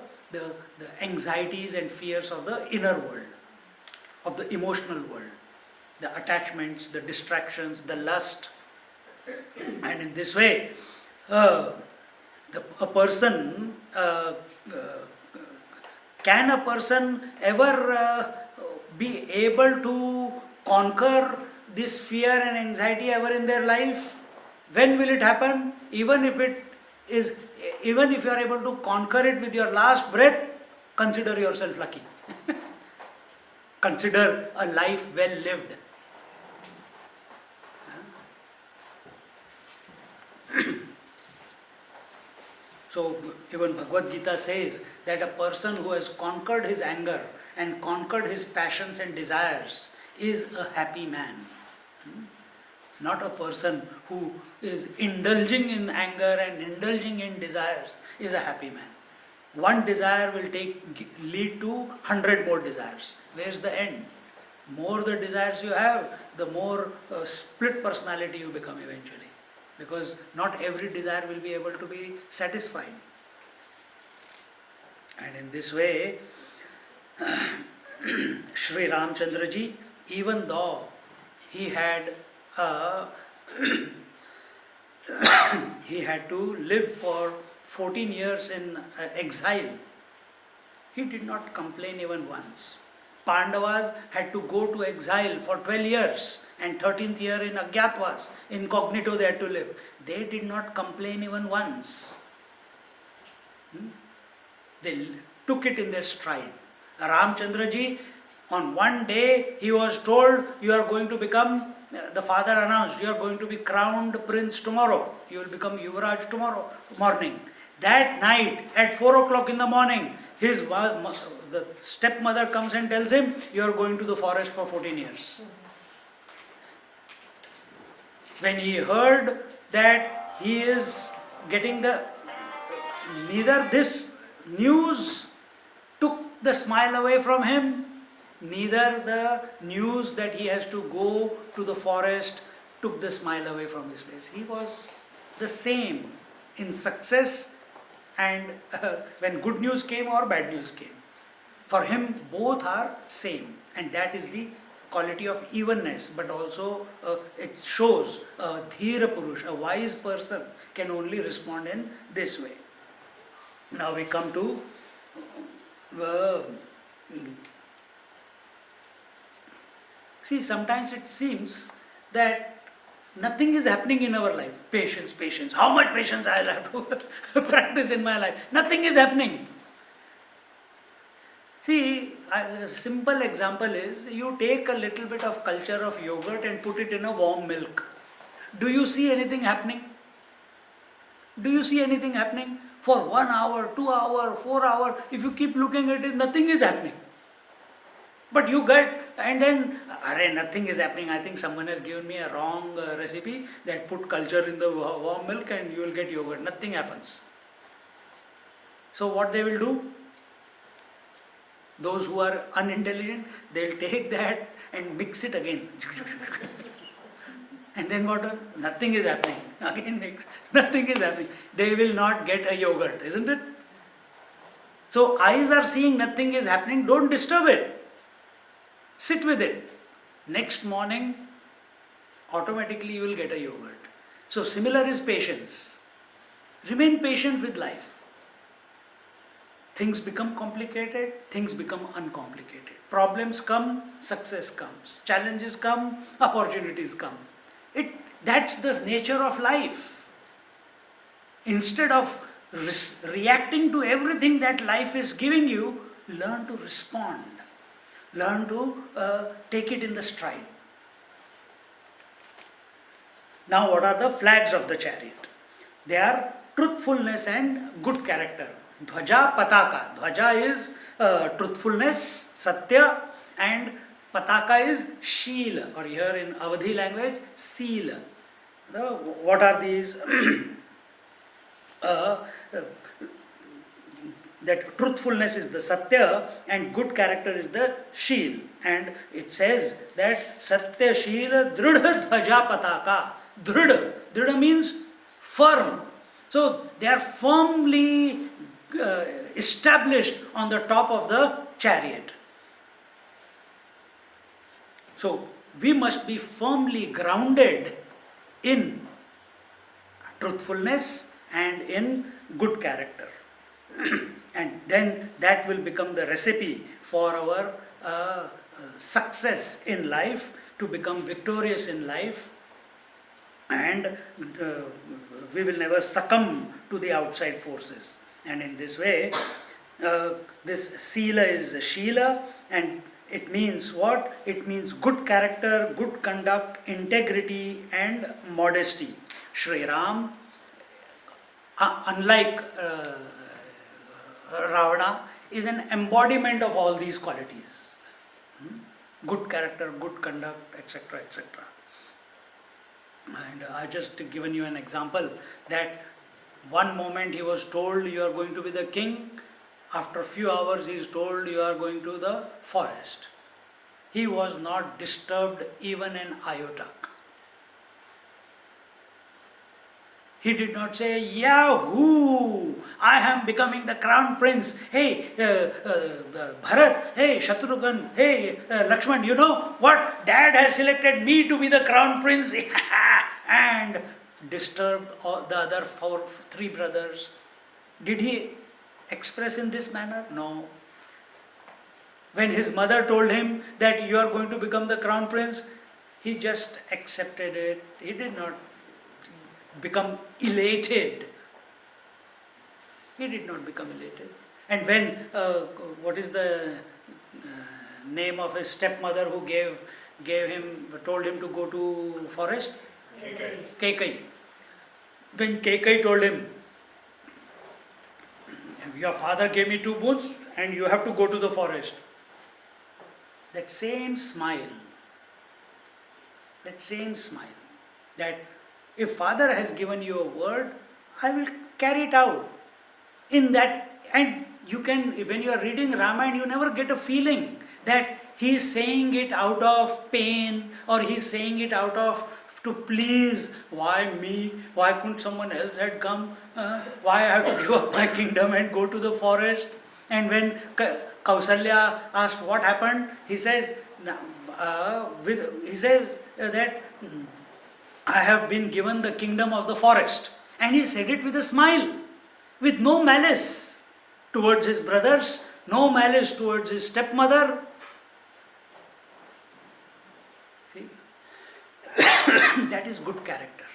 anxieties and fears of the inner world, of the emotional world, the attachments, the distractions, the lust. And in this way, can a person ever be able to conquer this fear and anxiety ever in their life? When will it happen? Even if you are able to conquer it with your last breath, consider yourself lucky. Consider a life well lived. So even Bhagavad Gita says that a person who has conquered his anger and conquered his passions and desires is a happy man. Not a person who is indulging in anger and indulging in desires is a happy man. One desire will lead to 100 more desires. Where's the end? More the desires you have, the more split personality you become eventually. Because not every desire will be able to be satisfied. And in this way, Sri Ramchandra ji, even though he had he had to live for 14 years in exile, he did not complain even once. Pandavas had to go to exile for 12 years and 13th year in Agyatwas, incognito they had to live. They did not complain even once. They took it in their stride. Ramchandra ji, on one day he was told, you are going to become, the father announced, you are going to be crowned prince tomorrow. You will become Yuvraj tomorrow morning. That night at 4 o'clock in the morning, the stepmother comes and tells him, you are going to the forest for 14 years. When he heard that he is getting neither this news took the smile away from him, neither the news that he has to go to the forest took the smile away from his face. He was the same in success and when good news came or bad news came. For him, both are same, and that is the quality of evenness, but also it shows a dhira purush, a wise person can only respond in this way. Now we come to see, sometimes it seems that nothing is happening in our life. Patience, patience. How much patience I have to practice in my life? Nothing is happening. See, a simple example is, you take a little bit of culture of yogurt and put it in a warm milk. Do you see anything happening? Do you see anything happening? For 1 hour, 2 hours, 4 hours, if you keep looking at it, nothing is happening. But you get, and then, nothing is happening. I think someone has given me a wrong recipe that put culture in the warm milk and you will get yogurt. Nothing happens. So what they will do? Those who are unintelligent, they will take that and mix it again. And then what? Nothing is happening. Again mix. Nothing is happening. They will not get a yogurt, isn't it? So eyes are seeing nothing is happening. Don't disturb it. Sit with it. Next morning, automatically you will get a yogurt. So similar is patience. Remain patient with life. Things become complicated, things become uncomplicated. Problems come, success comes. Challenges come, opportunities come. That's the nature of life. Instead of reacting to everything that life is giving you, learn to respond, learn to take it in the stride. Now, what are the flags of the chariot? They are truthfulness and good character. Dhwaja, pataka. Dhwaja is truthfulness, satya, and pataka is sheel, or here in Awadhi language, seal. What are these? That truthfulness is the satya and good character is the sheel. And it says that satya sheel dridha dhwaja pataka. Dridha. Dridha means firm. So they are firmly established on the top of the chariot. So we must be firmly grounded in truthfulness and in good character. And then that will become the recipe for our success in life, to become victorious in life, and we will never succumb to the outside forces. And in this way, this sila is shila, and it means what? It means good character, good conduct, integrity, and modesty. Shri Ram, unlike Ravana, is an embodiment of all these qualities. Good character, good conduct, etc., etc. And I just given you an example that one moment he was told you are going to be the king, after a few hours he is told you are going to the forest. He was not disturbed even an iota. He did not say, Yahoo! I am becoming the crown prince. Hey, Bharat, hey, Shatrughan, hey, Lakshman, you know what? Dad has selected me to be the crown prince. And disturbed all the other three brothers. Did he express in this manner? No. When his mother told him that you are going to become the crown prince, he just accepted it. He did not become elated. He did not become elated. And when, what is the name of his stepmother who told him to go to forest? Kekai. When Kekai told him, your father gave me 2 boons and you have to go to the forest. That same smile, that if father has given you a word, I will carry it out. In that, and you can, when you are reading Ramayana, you never get a feeling that he is saying it out of pain or he is saying it out of to please. Why me? Why couldn't someone else had come? Why I have to give up my kingdom and go to the forest? And when Kausalya asked what happened, he says, that I have been given the kingdom of the forest. And he said it with a smile, with no malice towards his brothers, no malice towards his stepmother. See, that is good character.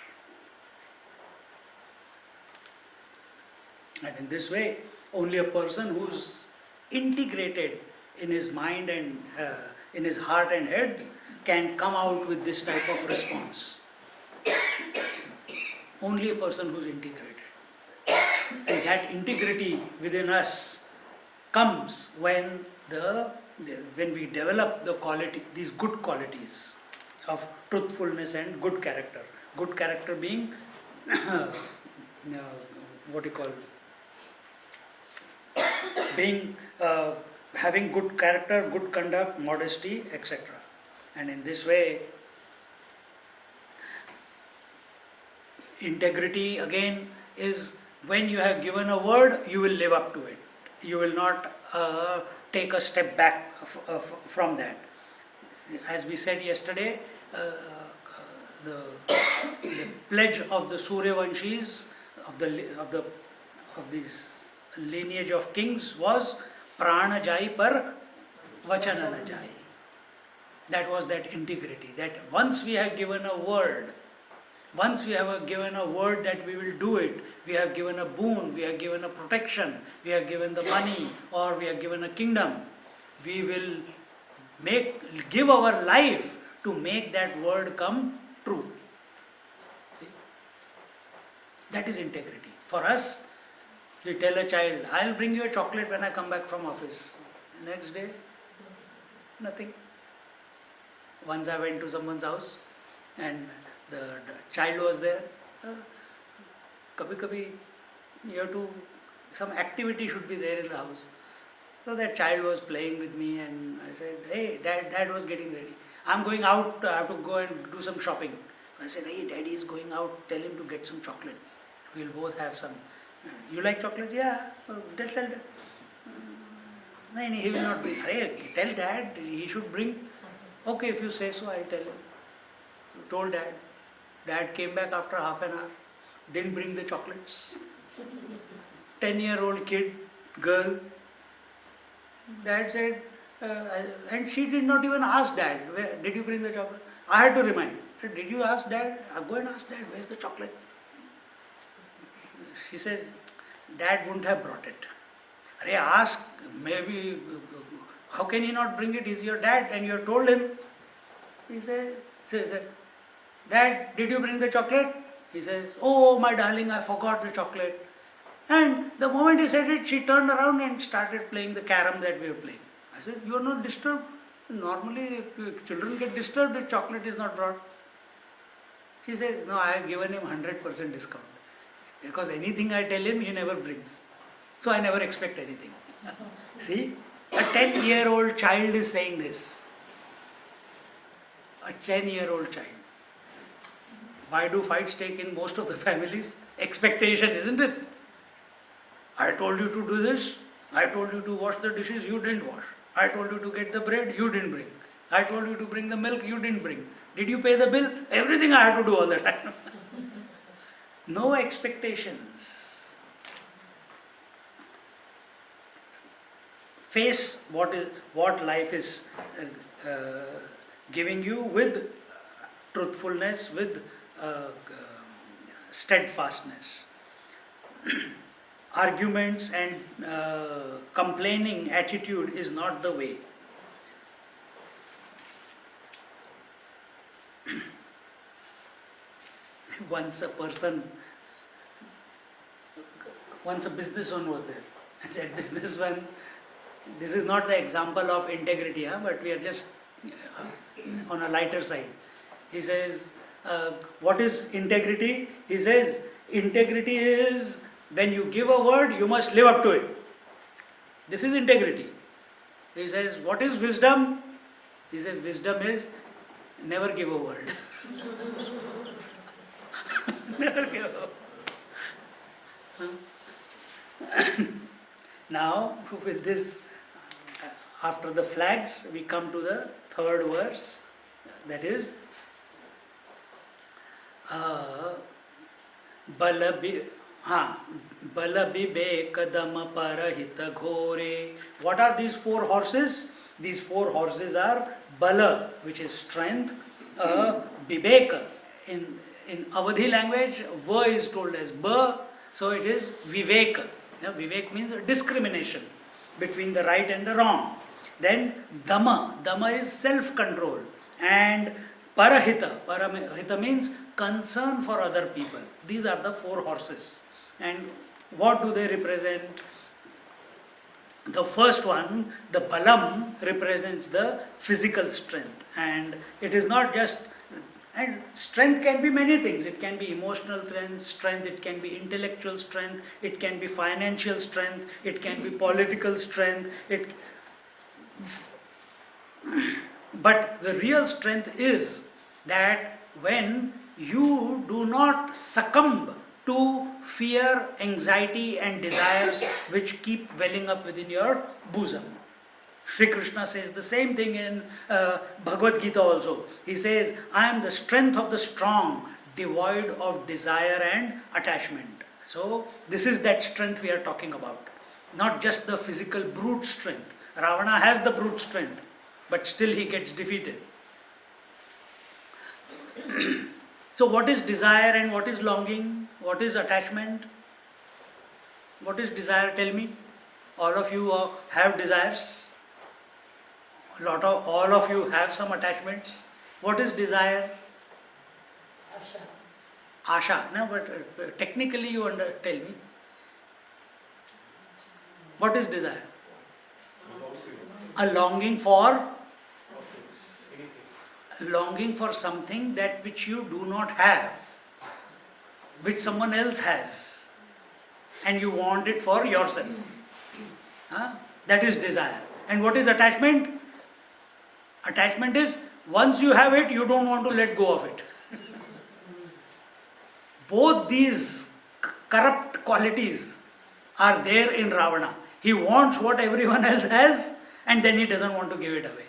And in this way, only a person who is integrated in his mind and in his heart and head can come out with this type of response. Only a person who is integrated. And that integrity within us comes when we develop the quality, these good qualities of truthfulness and good character. Good character being being having good character, good conduct, modesty, etc. And in this way, integrity again is when you have given a word, you will live up to it. You will not take a step back from that. As we said yesterday, the pledge of the Suryavanshis, of this lineage of kings, was prana jai par vachana na jai. That was that integrity, that once we have given a word, Once we have given a word that we will do it, we have given a boon, we have given a protection, we have given the money, or we have given a kingdom. We will give our life to make that word come true. See? That is integrity. For us, we tell a child, I'll bring you a chocolate when I come back from office. Next day, nothing. Once I went to someone's house and the child was there. Kabhi you have to, some activity should be there in the house. So that child was playing with me and I said, hey, dad was getting ready. I'm going out, I have to go and do some shopping. So I said, hey, daddy is going out, tell him to get some chocolate. We'll both have some. You like chocolate? Yeah. Tell dad. No, he will not bring. Hey, tell dad, he should bring. Okay, if you say so, I'll tell him. Told dad. Dad came back after half an hour, didn't bring the chocolates. 10-year-old kid, girl. Dad said, and she did not even ask dad, did you bring the chocolate? I had to remind, did you ask dad? Go and ask dad, where's the chocolate? She said, dad wouldn't have brought it. Ask, maybe, how can he not bring it? He's your dad and you have told him. He said, Dad, did you bring the chocolate? He says, oh my darling, I forgot the chocolate. And the moment he said it, she turned around and started playing the carom that we were playing. I said, you are not disturbed. Normally, children get disturbed if chocolate is not brought. She says, no, I have given him 100% discount. Because anything I tell him, he never brings. So I never expect anything. See, a 10-year-old child is saying this. A 10-year-old child. Why do fights take in most of the families? Expectation, isn't it? I told you to do this. I told you to wash the dishes, you didn't wash. I told you to get the bread, you didn't bring. I told you to bring the milk, you didn't bring. Did you pay the bill? Everything I have to do all the time. No expectations. Face what life is giving you with truthfulness, with steadfastness. Arguments and complaining attitude is not the way. Once a businessman was there. And that businessman, this is not the example of integrity, but we are just on a lighter side. He says, what is integrity? He says, integrity is when you give a word, you must live up to it. This is integrity. He says, what is wisdom? He says, wisdom is never give a word. Never give a word. Now, with this, after the flags, we come to the third verse. That is, Bala bibek dama parahita ghore. What are these four horses? These four horses are Bala, which is strength, Bibek. In Awadhi language, Va is told as Ba, so it is Vivek. Vivek means discrimination between the right and the wrong. Then Dama is self-control. And Parahita means concern for other people. These are the four horses. And what do they represent? The first one, the Balam, represents the physical strength. And it is not just, and strength can be many things. It can be emotional strength, it can be intellectual strength, it can be financial strength, it can be political strength. But the real strength is that when you do not succumb to fear, anxiety and desires which keep welling up within your bosom. Sri Krishna says the same thing in Bhagavad Gita also. He says, I am the strength of the strong, devoid of desire and attachment. So this is that strength we are talking about. Not just the physical brute strength. Ravana has the brute strength, but still he gets defeated. So what is desire and what is longing? What is attachment? What is desire? Tell me. All of you have desires. All of you have some attachments. What is desire? Asha. No, but technically you tell me. What is desire? A longing for something that which you do not have, which someone else has, and you want it for yourself. That is desire. And what is attachment? Attachment is once you have it, you don't want to let go of it. Both these corrupt qualities are there in Ravana. He wants what everyone else has, and then he doesn't want to give it away.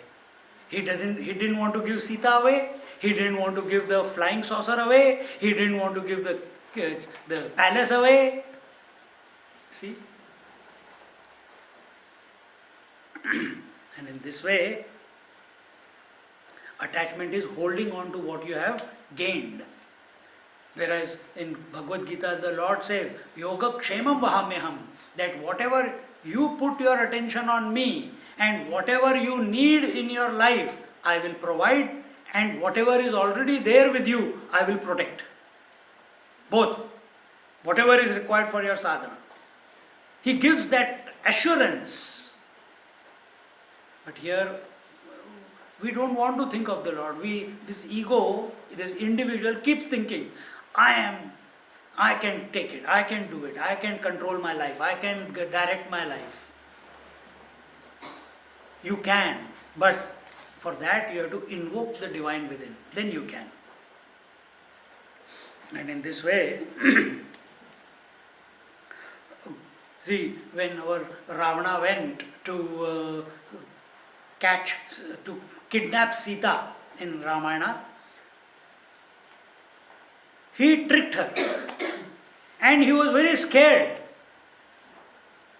He didn't want to give Sita away. He didn't want to give the flying saucer away. He didn't want to give the palace away. See? And in this way, attachment is holding on to what you have gained. Whereas in Bhagavad Gita, the Lord said, Yoga Kshemam Vahamyaham, that whatever you put your attention on me and whatever you need in your life, I will provide, and whatever is already there with you, I will protect. Both. Whatever is required for your sadhana. He gives that assurance. But here, we don't want to think of the Lord. This ego, this individual keeps thinking, I can take it, I can do it, I can control my life, I can direct my life. You can, but for that you have to invoke the divine within, then you can. And in this way, see, when our Ravana went to kidnap Sita in Ramayana, he tricked her. And he was very scared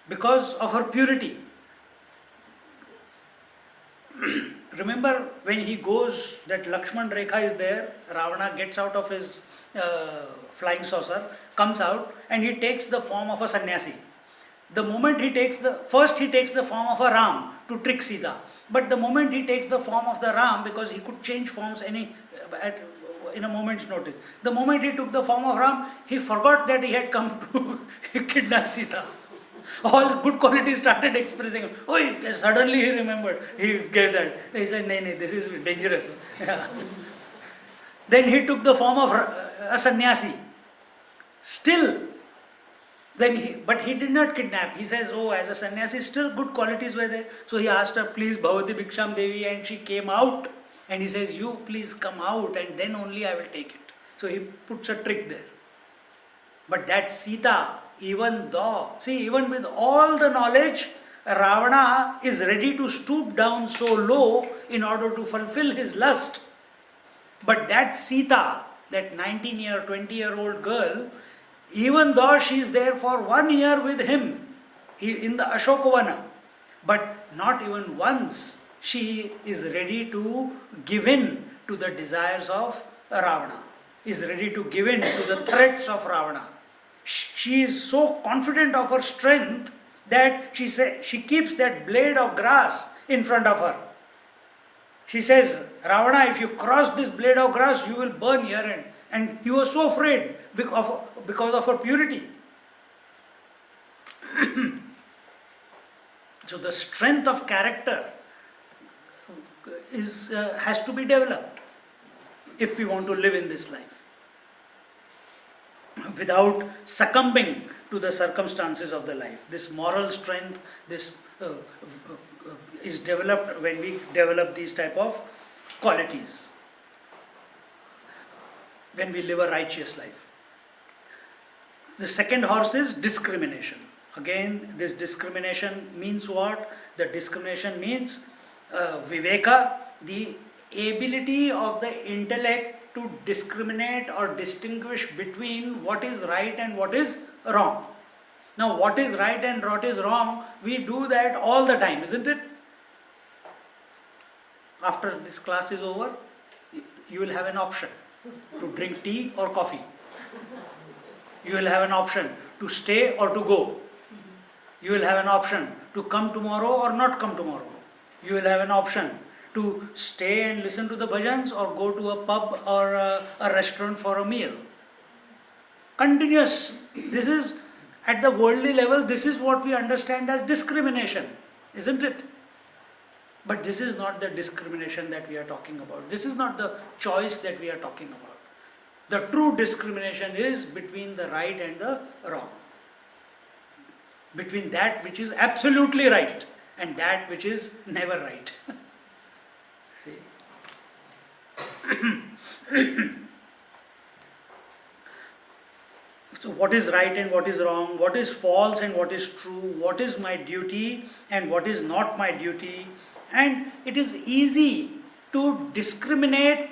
because of her purity. Remember when he goes, that Lakshman Rekha is there, Ravana gets out of his flying saucer, comes out, and he takes the form of a sannyasi. The moment he takes first he takes the form of a Ram to trick Sita. But the moment he takes the form of the Ram, because he could change forms in a moment's notice. The moment he took the form of Ram, he forgot that he had come to kidnap Sita. All good qualities started expressing him. Suddenly he remembered. He gave that. He said, "Nay, this is dangerous." Yeah. Then he took the form of a sannyasi. Still, but he did not kidnap. He says, as a sannyasi, still good qualities were there. So he asked her, "Please, Bhavati Bhiksham Devi," and she came out. And he says, "You please come out, and then only I will take it." So he puts a trick there. But that Sita, even with all the knowledge, Ravana is ready to stoop down so low in order to fulfill his lust. But that Sita, that 19-year, 20-year-old girl, even though she is there for 1 year with him in the Ashokavana, but not even once she is ready to give in to the desires of Ravana, is ready to give in to the threats of Ravana. She is so confident of her strength that she keeps that blade of grass in front of her. She says, "Ravana, if you cross this blade of grass, you will burn here." And he was so afraid because of her purity. So the strength of character has to be developed if we want to live in this life without succumbing to the circumstances of the life. This moral strength, is developed when we develop these type of qualities, when we live a righteous life. The second horse is discrimination. Again, this discrimination means what? The discrimination means viveka, the ability of the intellect to discriminate or distinguish between what is right and what is wrong. Now, what is right and what is wrong, we do that all the time, isn't it? After this class is over, you will have an option. to drink tea or coffee. You will have an option to stay or to go. You will have an option to come tomorrow or not come tomorrow. You will have an option to stay and listen to the bhajans or go to a pub or a restaurant for a meal. Continuous. This is, at the worldly level, this is what we understand as discrimination, isn't it? But this is not the discrimination that we are talking about. This is not the choice that we are talking about. The true discrimination is between the right and the wrong. Between that which is absolutely right and that which is never right. See? So what is right and what is wrong, what is false and what is true, what is my duty and what is not my duty. And it is easy to discriminate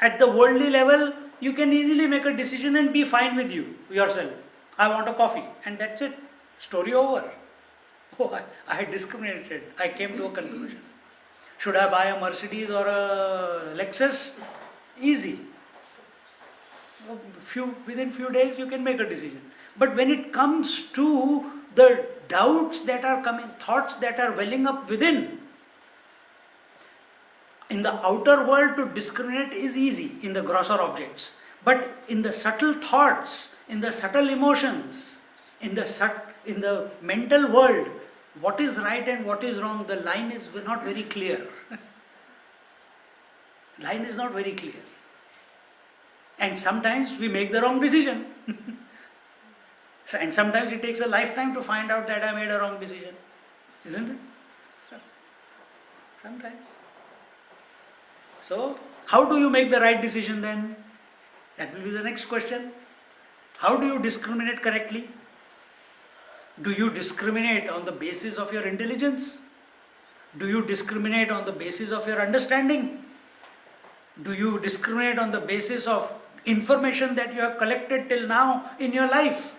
at the worldly level. You can easily make a decision and be fine with yourself. I want a coffee and that's it. Story over. Oh, I had discriminated. I came to a conclusion. Should I buy a Mercedes or a Lexus? Easy. Within few days you can make a decision. But when it comes to the doubts that are coming, thoughts that are welling up within, in the outer world to discriminate is easy in the grosser objects. But in the subtle thoughts, in the subtle emotions, in the mental world, what is right and what is wrong, the line is not very clear. Line is not very clear. And sometimes we make the wrong decision. And sometimes it takes a lifetime to find out that I made a wrong decision. Isn't it? Sometimes. So, how do you make the right decision then? That will be the next question. How do you discriminate correctly? Do you discriminate on the basis of your intelligence? Do you discriminate on the basis of your understanding? Do you discriminate on the basis of information that you have collected till now in your life?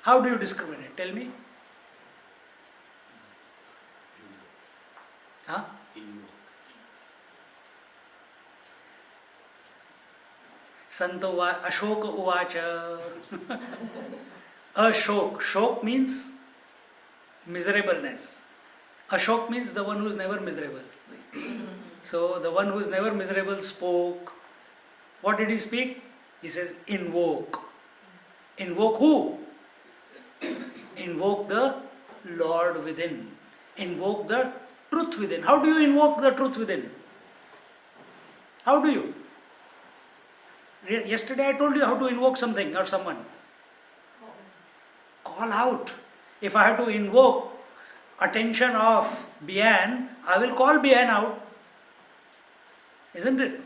How do you discriminate? Tell me. Huh? Santa Ashoka Uvacha. Ashok. Shok means miserableness. Ashok means the one who is never miserable. So the one who is never miserable spoke. What did he speak? He says, invoke. Invoke who? Invoke the Lord within. Invoke the truth within. How do you invoke the truth within? How do you? Yesterday I told you how to invoke something or someone. Call out. If I have to invoke attention of Bian, I will call Bian out. Isn't it?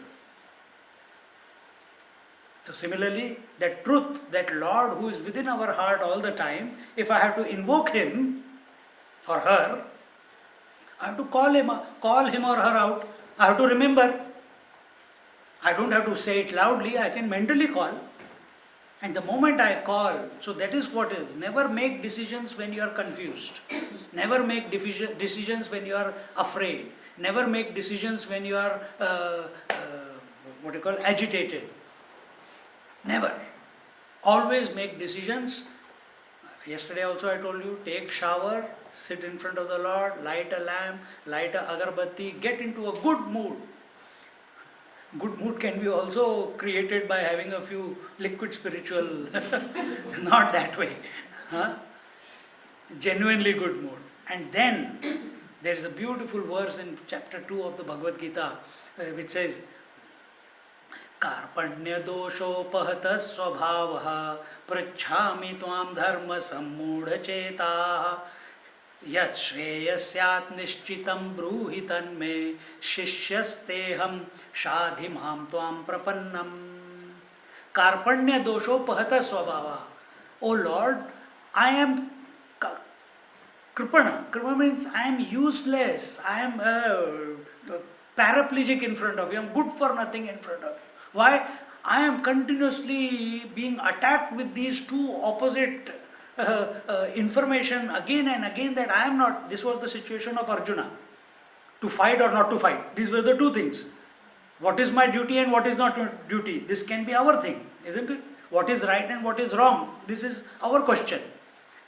So similarly, that truth, that Lord who is within our heart all the time, if I have to invoke him or her, I have to call him or her out. I have to remember. I don't have to say it loudly, I can mentally call. And the moment I call, so that is what is. Never make decisions when you are confused. Never make decisions when you are afraid. Never make decisions when you are agitated. Never. Always make decisions. Yesterday also I told you, take shower, sit in front of the Lord, light a lamp, light a agarbatti, get into a good mood. Good mood can be also created by having a few liquid spiritual, not that way. Huh? Genuinely good mood. And then there is a beautiful verse in chapter 2 of the Bhagavad Gita which says, Karpanya doshopahata svabhavaha prachhami tvam dharma sammudha chetaha yat shreyasyat nishchitam bruhi tanme shishyasteham shadhimam tvam prapannam. Karpanya doshopahata svabhava. O Lord, I am kripana. Kripana means I am useless. I am paraplegic in front of you. I am good for nothing in front of you. Why? I am continuously being attacked with these two opposite information again and again that I am not. This was the situation of Arjuna. To fight or not to fight. These were the two things. What is my duty and what is not duty? This can be our thing, isn't it? What is right and what is wrong? This is our question.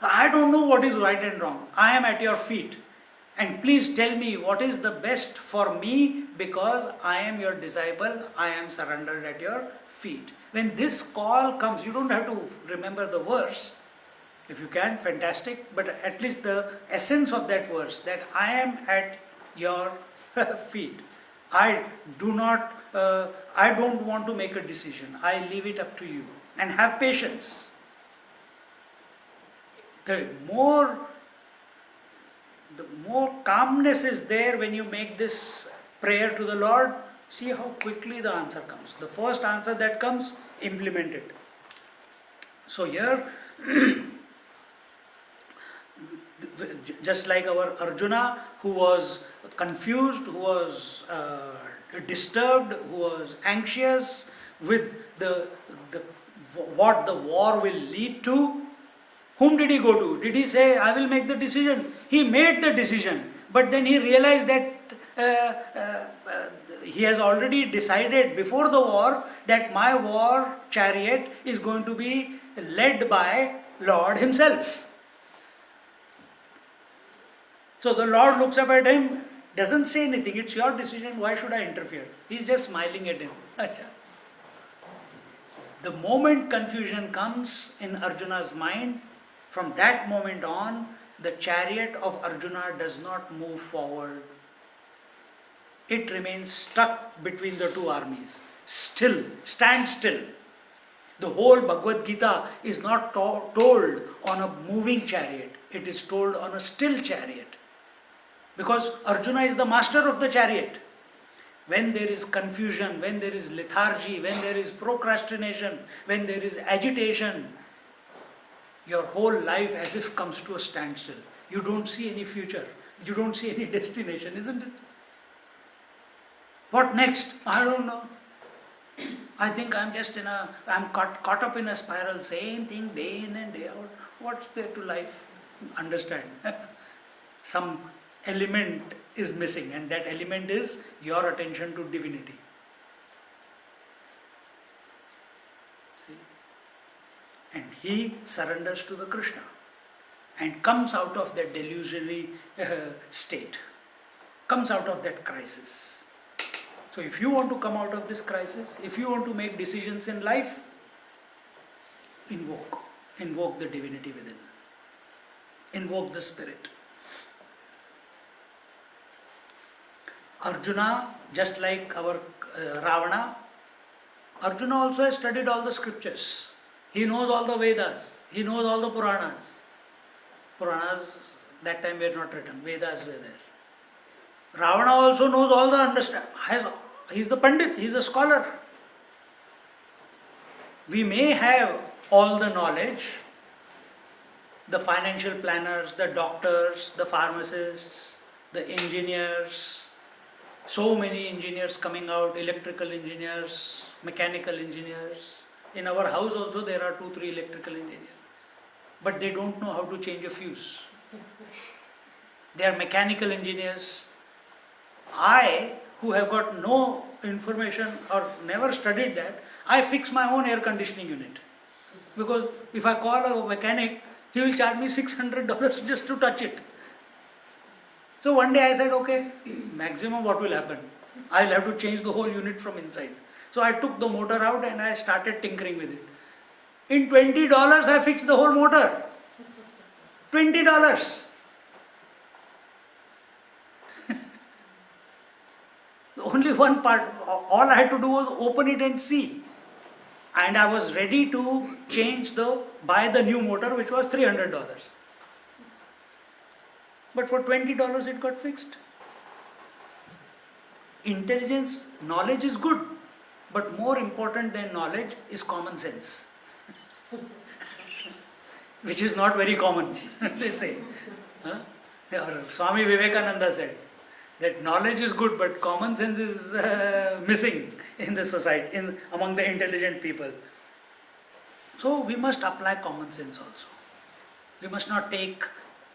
I don't know what is right and wrong. I am at your feet. And please tell me what is the best for me, because I am your disciple. I am surrendered at your feet. When this call comes, you don't have to remember the verse. If you can, fantastic. But at least the essence of that verse, that I am at your feet. I don't want to make a decision. I leave it up to you. And have patience. The more calmness is there when you make this prayer to the Lord. See how quickly the answer comes. The first answer that comes, implement it. So here, just like our Arjuna, who was confused, who was disturbed, who was anxious with what the war will lead to, whom did he go to? Did he say, I will make the decision? He made the decision, but then he realized that he has already decided before the war that my war chariot is going to be led by Lord himself. So the Lord looks up at him, doesn't say anything. It's your decision, why should I interfere? He's just smiling at him. The moment confusion comes in Arjuna's mind, from that moment on, the chariot of Arjuna does not move forward. It remains stuck between the two armies. Still, stand still. The whole Bhagavad Gita is not told on a moving chariot. It is told on a still chariot. Because Arjuna is the master of the chariot. When there is confusion, when there is lethargy, when there is procrastination, when there is agitation, your whole life as if comes to a standstill. You don't see any future. You don't see any destination, isn't it? What next? I don't know. I think I'm caught up in a spiral, same thing day in and day out. What's there to life? Understand. Some element is missing, and that element is your attention to divinity. See? And he surrenders to the Krishna and comes out of that delusionary state, comes out of that crisis. So if you want to come out of this crisis, if you want to make decisions in life, invoke the divinity within, invoke the spirit. Arjuna, just like our Ravana, Arjuna also has studied all the scriptures. He knows all the Vedas. He knows all the Puranas. Puranas that time were not written. Vedas were there. Ravana also knows all the understand. He is the Pandit. He is a scholar. We may have all the knowledge. The financial planners, the doctors, the pharmacists, the engineers. So many engineers coming out, electrical engineers, mechanical engineers. In our house also there are 2-3 electrical engineers. But they don't know how to change a fuse. They are mechanical engineers. I, who have got no information or never studied that, I fix my own air conditioning unit. Because if I call a mechanic, he will charge me $600 just to touch it. So one day I said, okay, maximum what will happen? I will have to change the whole unit from inside. So I took the motor out and I started tinkering with it. In $20 I fixed the whole motor. $20. Only one part, all I had to do was open it and see. And I was ready to buy the new motor, which was $300. But for $20 it got fixed. Intelligence, knowledge is good, but more important than knowledge is common sense. Which is not very common, they say. Swami Vivekananda said that knowledge is good, but common sense is missing in the society, among the intelligent people. So we must apply common sense also. We must not take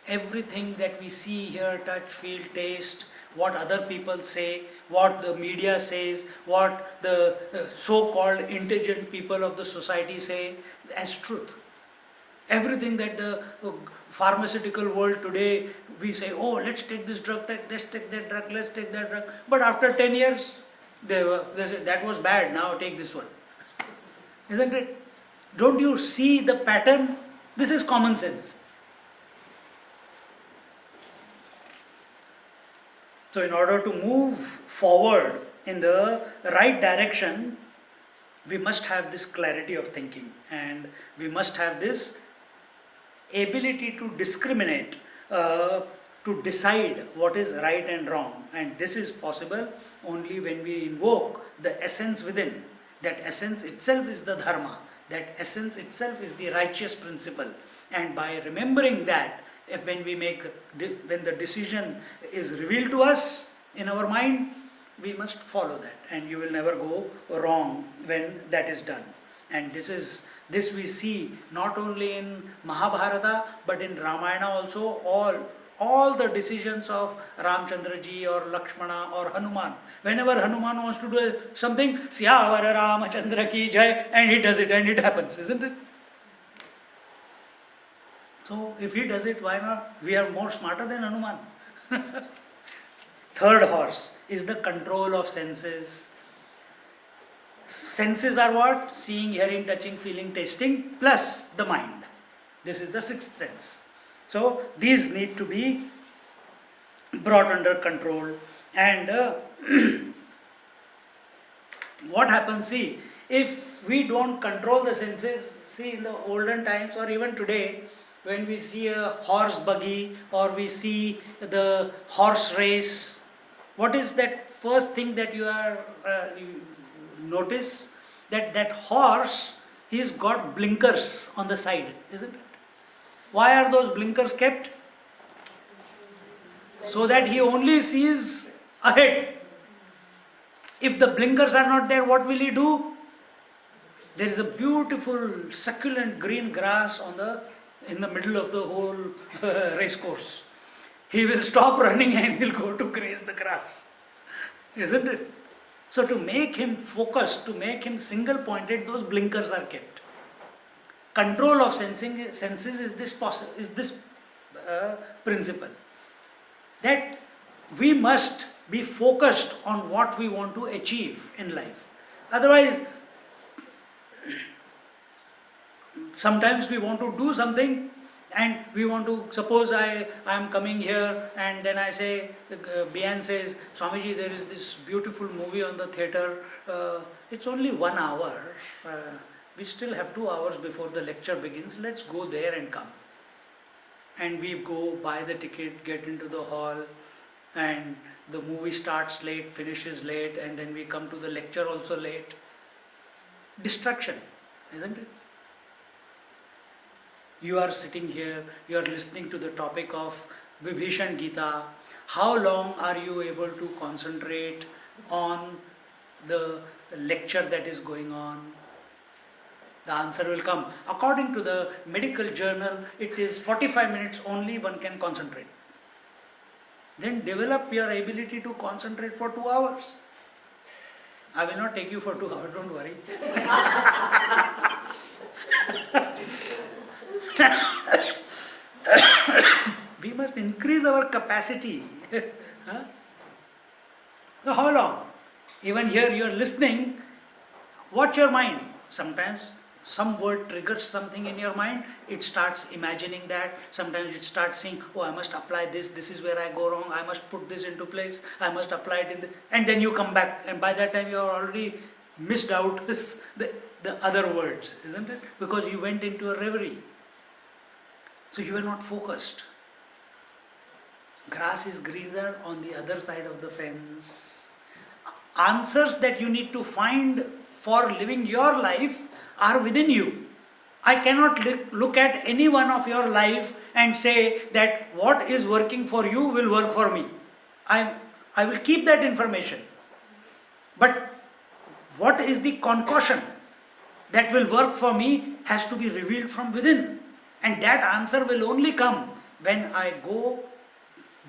everything that we see, hear, touch, feel, taste what other people say, what the media says, what the so-called intelligent people of the society say as truth. Everything that the pharmaceutical world today, we say, oh, let's take this drug, let's take that drug, let's take that drug. But after 10 years, they say, that was bad, now take this one. Isn't it? Don't you see the pattern? This is common sense. So in order to move forward in the right direction, we must have this clarity of thinking, and we must have this ability to discriminate, to decide what is right and wrong. And this is possible only when we invoke the essence within. That essence itself is the dharma. That essence itself is the righteous principle. And by remembering that, when the decision is revealed to us in our mind, we must follow that, and you will never go wrong when that is done. And this we see not only in Mahabharata but in Ramayana also. All the decisions of Ramchandra ji or Lakshmana or Hanuman, whenever Hanuman wants to do something, Siyavara Ramachandra ki jai, and he does it and it happens, isn't it? So if he does it, why not? We are more smarter than Hanuman. Third horse is the control of senses. Senses are what? Seeing, hearing, touching, feeling, tasting, plus the mind. This is the sixth sense. So these need to be brought under control. And what happens, see, if we don't control the senses, see in the olden times or even today, when we see a horse buggy or we see the horse race, what is that first thing that you notice? That horse, he's got blinkers on the side, isn't it? Why are those blinkers kept? So that he only sees ahead. If the blinkers are not there, what will he do? There is a beautiful succulent green grass in the middle of the whole race course. He will stop running and he'll go to graze the grass. Isn't it? So to make him focused, to make him single pointed, those blinkers are kept. Control of senses is this principle. That we must be focused on what we want to achieve in life. Otherwise, sometimes we want to do something and we want to, suppose I am coming here and then I say, Bian says, Swamiji, there is this beautiful movie on the theatre, it's only 1 hour, we still have 2 hours before the lecture begins, let's go there and come. And we go, buy the ticket, get into the hall, and the movie starts late, finishes late, and then we come to the lecture also late. Distraction, isn't it? You are sitting here, you are listening to the topic of Vibhishan Gita. How long are you able to concentrate on the lecture that is going on? The answer will come. According to the medical journal, it is 45 minutes only one can concentrate. Then develop your ability to concentrate for 2 hours. I will not take you for 2 hours, don't worry. We must increase our capacity. So how long? Even here you are listening, watch your mind. Sometimes some word triggers something in your mind, it starts imagining that. Sometimes it starts saying, oh, I must apply this is where I go wrong, I must put this into place, I must apply it and then you come back, and by that time you are already missed out the other words, isn't it? Because you went into a reverie. So you were not focused. Grass is greener on the other side of the fence. Answers that you need to find for living your life are within you. I cannot look at any one of your life and say that what is working for you will work for me. I will keep that information. But what is the concoction that will work for me has to be revealed from within. And that answer will only come when I go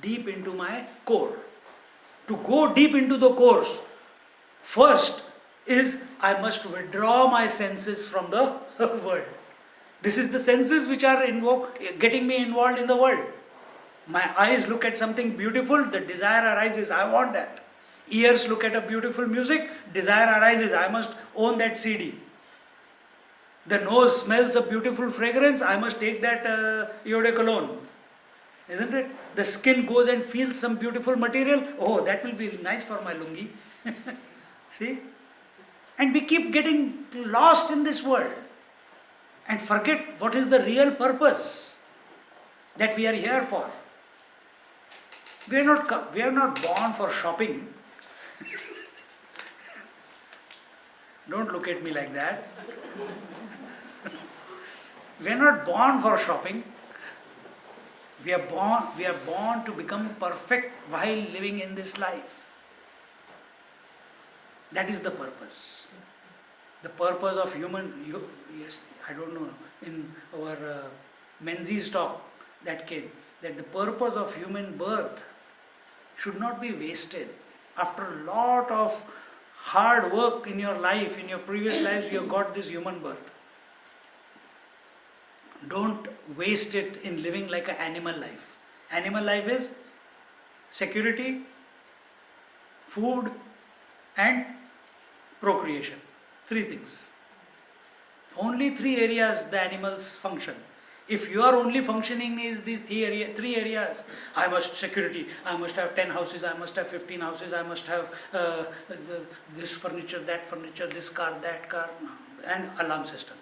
deep into my core. To go deep into the course, first is I must withdraw my senses from the world. This is the senses which are getting me involved in the world. My eyes look at something beautiful, the desire arises, I want that. Ears look at a beautiful music, desire arises, I must own that CD. The nose smells a beautiful fragrance, I must take that eau de cologne. Isn't it? The skin goes and feels some beautiful material, oh, that will be nice for my lungi. See? And we keep getting lost in this world and forget what is the real purpose that we are here for. We are not born for shopping. Don't look at me like that. We are not born for shopping. We are born to become perfect while living in this life. That is the purpose. The purpose of yes, I don't know, in our Menzies talk that came, that the purpose of human birth should not be wasted. After a lot of hard work in your life, in your previous lives, you have got this human birth. Don't waste it in living like an animal life. Animal life is security, food, and procreation. 3 things. Only 3 areas the animals function. If you are only functioning in these 3 areas, I must security, I must have 10 houses, I must have 15 houses, I must have this furniture, this car, that car, and alarm system.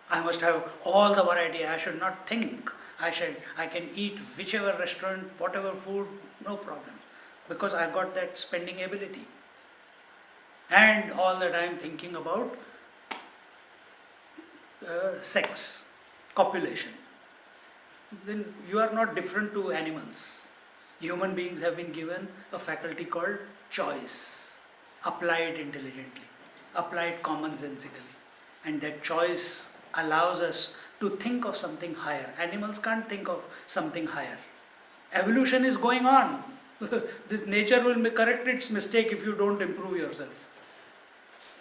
I must have all the variety, I should not think. I can eat whichever restaurant, whatever food, no problems. Because I got that spending ability. And all the time thinking about sex, copulation. Then you are not different to animals. Human beings have been given a faculty called choice. Apply it intelligently. Apply it commonsensically. And that choice allows us to think of something higher. Animals can't think of something higher. Evolution is going on. This nature will correct its mistake if you don't improve yourself.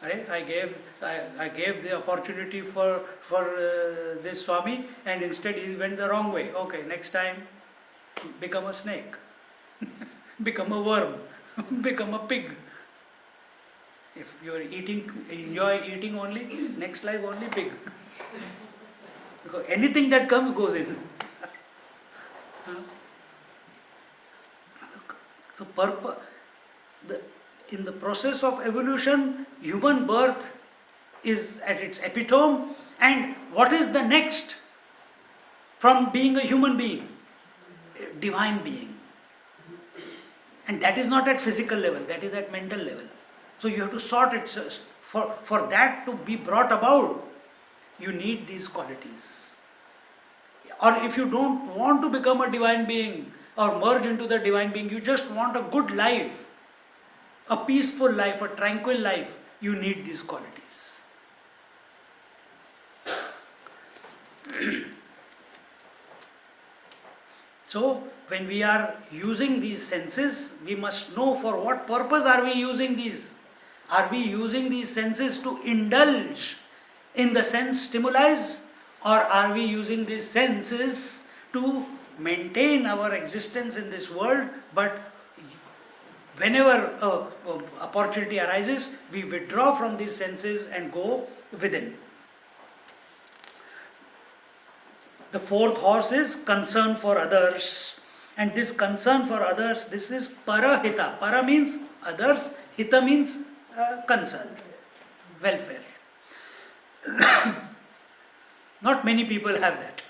I gave the opportunity for this Swami, and instead he went the wrong way. Okay, next time become a snake, become a worm, become a pig. If you are enjoy eating only, next life only pig. Because anything that comes goes in. So in the process of evolution, human birth is at its epitome, and what is the next from being a human being? A divine being. And that is not at physical level, that is at mental level. So you have to sort it. For that to be brought about, you need these qualities. Or if you don't want to become a divine being or merge into the divine being, you just want a good life, a peaceful life, a tranquil life, you need these qualities. So, when we are using these senses, we must know for what purpose are we using these. Are we using these senses to indulge in the sense stimuli, or are we using these senses to maintain our existence in this world, but whenever an opportunity arises, we withdraw from these senses and go within. The 4th horse is concern for others. And this concern for others, this is parahita. Para means others, hita means concern, welfare. Not many people have that,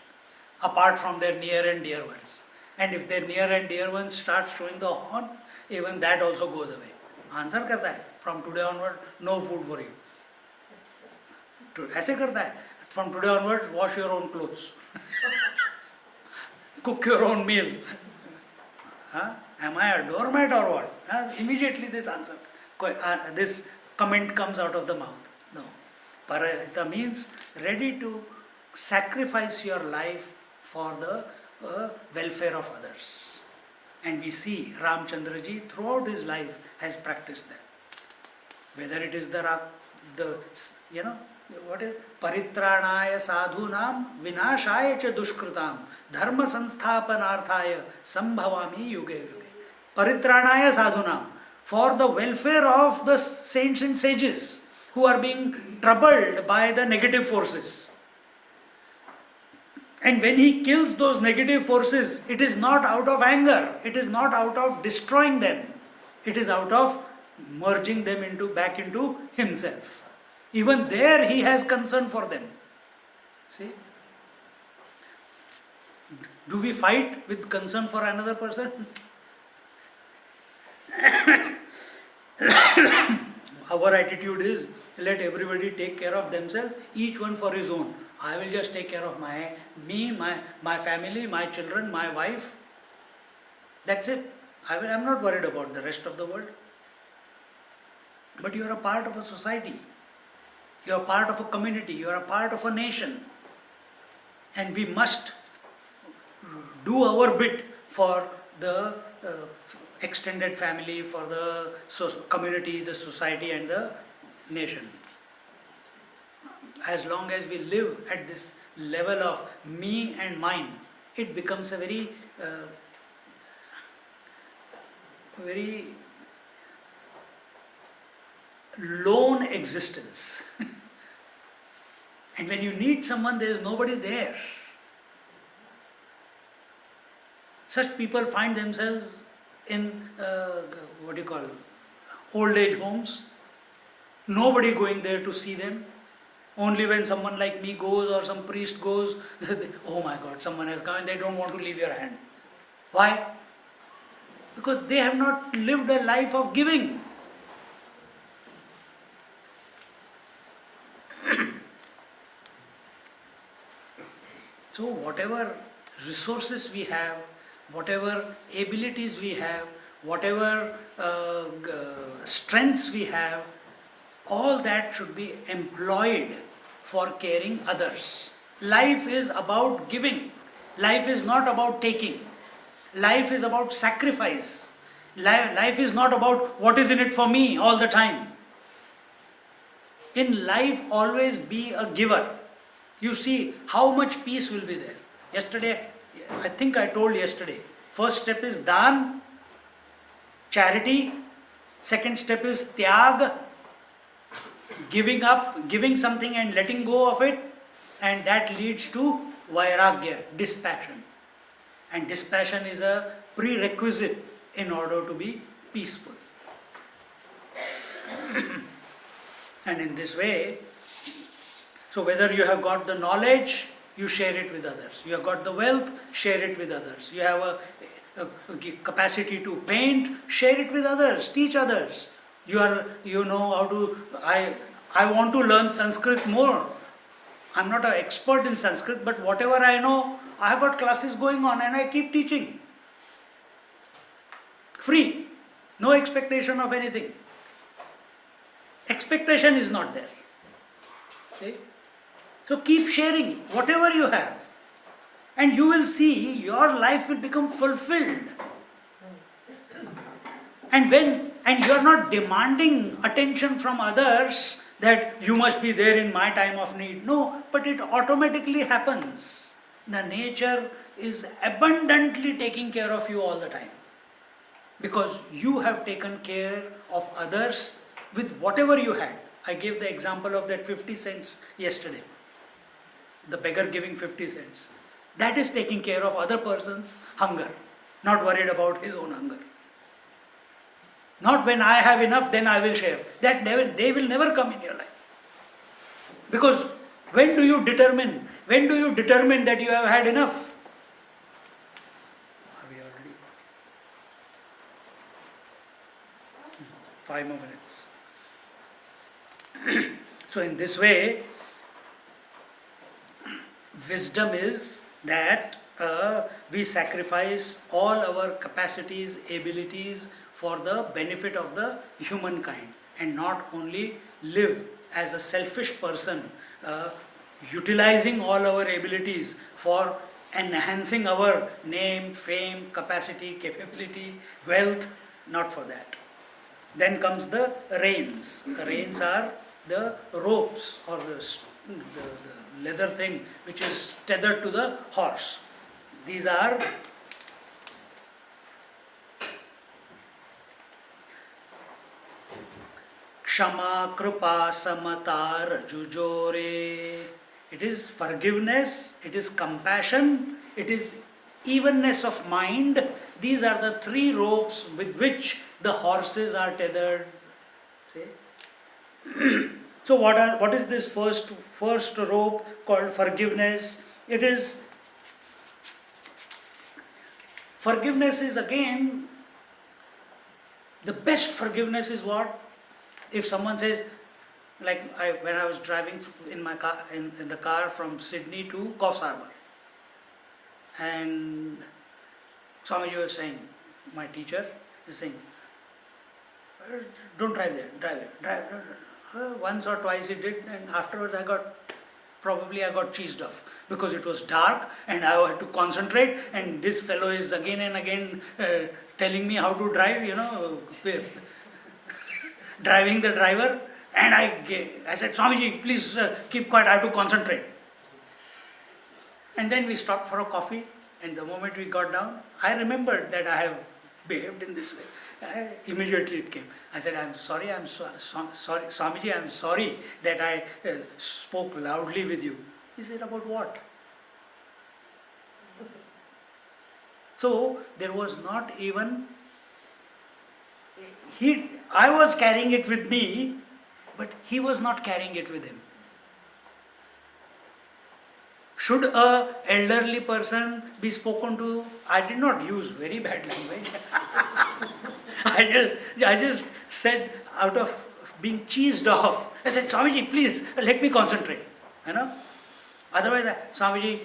apart from their near and dear ones. And if their near and dear ones start showing the horn, even that also goes away. Answer करता है, from today onward, no food for you. ऐसे करता है, from today onward, wash your own clothes. Cook your own meal. Am I a doormat or what? Immediately this answer, this comment comes out of the mouth. No. Parahita means ready to sacrifice your life for the welfare of others. And we see Ramchandraji throughout his life has practiced that. Whether it is the what is paritranaya sadhunam vinashaya cha dushkritam dharma sansthapanarthaya sambhavami yuge yuge. Paritranaya sadhunam, for the welfare of the saints and sages who are being troubled by the negative forces. And when he kills those negative forces, it is not out of anger, it is not out of destroying them, it is out of merging them back into himself. Even there he has concern for them. See? Do we fight with concern for another person? Our attitude is, let everybody take care of themselves, each one for his own. I will just take care of my family, my children, my wife. That's it. I am not worried about the rest of the world. But you are a part of a society. You are a part of a community. You are a part of a nation. And we must do our bit for the extended family, for the community, the society and the nation. As long as we live at this level of me and mine, it becomes a very lone existence. And when you need someone, there is nobody there. Such people find themselves in old age homes. Nobody going there to see them. Only when someone like me goes or some priest goes, oh my God, someone has come and they don't want to leave your hand. Why? Because they have not lived a life of giving. So whatever resources we have, whatever abilities we have, whatever strengths we have, all that should be employed for caring others. Life is about giving. Life is not about taking. Life is about sacrifice. Life is not about what is in it for me all the time. In life, always be a giver. You see how much peace will be there. Yesterday, I think I told yesterday, first step is dhan, charity. Second step is tyag, giving up, giving something and letting go of it. And that leads to vairagya, dispassion. And dispassion is a prerequisite in order to be peaceful. And in this way, so whether you have got the knowledge, you share it with others. You have got the wealth, share it with others. You have a capacity to paint, share it with others, teach others. You know how to, I want to learn Sanskrit more. I'm not an expert in Sanskrit, but whatever I know, I have got classes going on and I keep teaching. Free. No expectation of anything. Expectation is not there. See? So keep sharing whatever you have. And you will see your life will become fulfilled. And you are not demanding attention from others that you must be there in my time of need. No, but it automatically happens. The nature is abundantly taking care of you all the time. Because you have taken care of others with whatever you had. I gave the example of that 50 cents yesterday. The beggar giving 50 cents. That is taking care of other person's hunger. Not worried about his own hunger. Not when I have enough, then I will share. That day will never come in your life. Because when do you determine that you have had enough? Are we already? 5 more minutes. So in this way, wisdom is that we sacrifice all our capacities, abilities for the benefit of the humankind and not only live as a selfish person, utilizing all our abilities for enhancing our name, fame, capacity, capability, wealth, not for that. Then comes the reins. The reins are the ropes or the leather thing which is tethered to the horse. These are Kshama, Kripa, Samata, Rajujore. It is forgiveness, it is compassion, it is evenness of mind. These are the three ropes with which the horses are tethered. See? So what is this first rope called forgiveness? It is forgiveness is again the best forgiveness is what? If someone says, like when I was driving in my car in the car from Sydney to Coffs Harbour, and Swamiji was saying, my teacher is saying, don't drive there, drive. Once or twice he did, and afterwards I got cheesed off because it was dark and I had to concentrate, and this fellow is again and again telling me how to drive, driving the driver, and I said, Swamiji, please keep quiet, I have to concentrate. And then we stopped for a coffee, and the moment we got down, I remembered that I have behaved in this way. Immediately it came. I said, I'm sorry, Swamiji, I'm sorry that I spoke loudly with you. He said, about what? So there was not even, I was carrying it with me, but he was not carrying it with him. Should a elderly person be spoken to? I did not use very bad language. I just said out of being cheesed off. I said, Swamiji, please let me concentrate. Otherwise, Swamiji,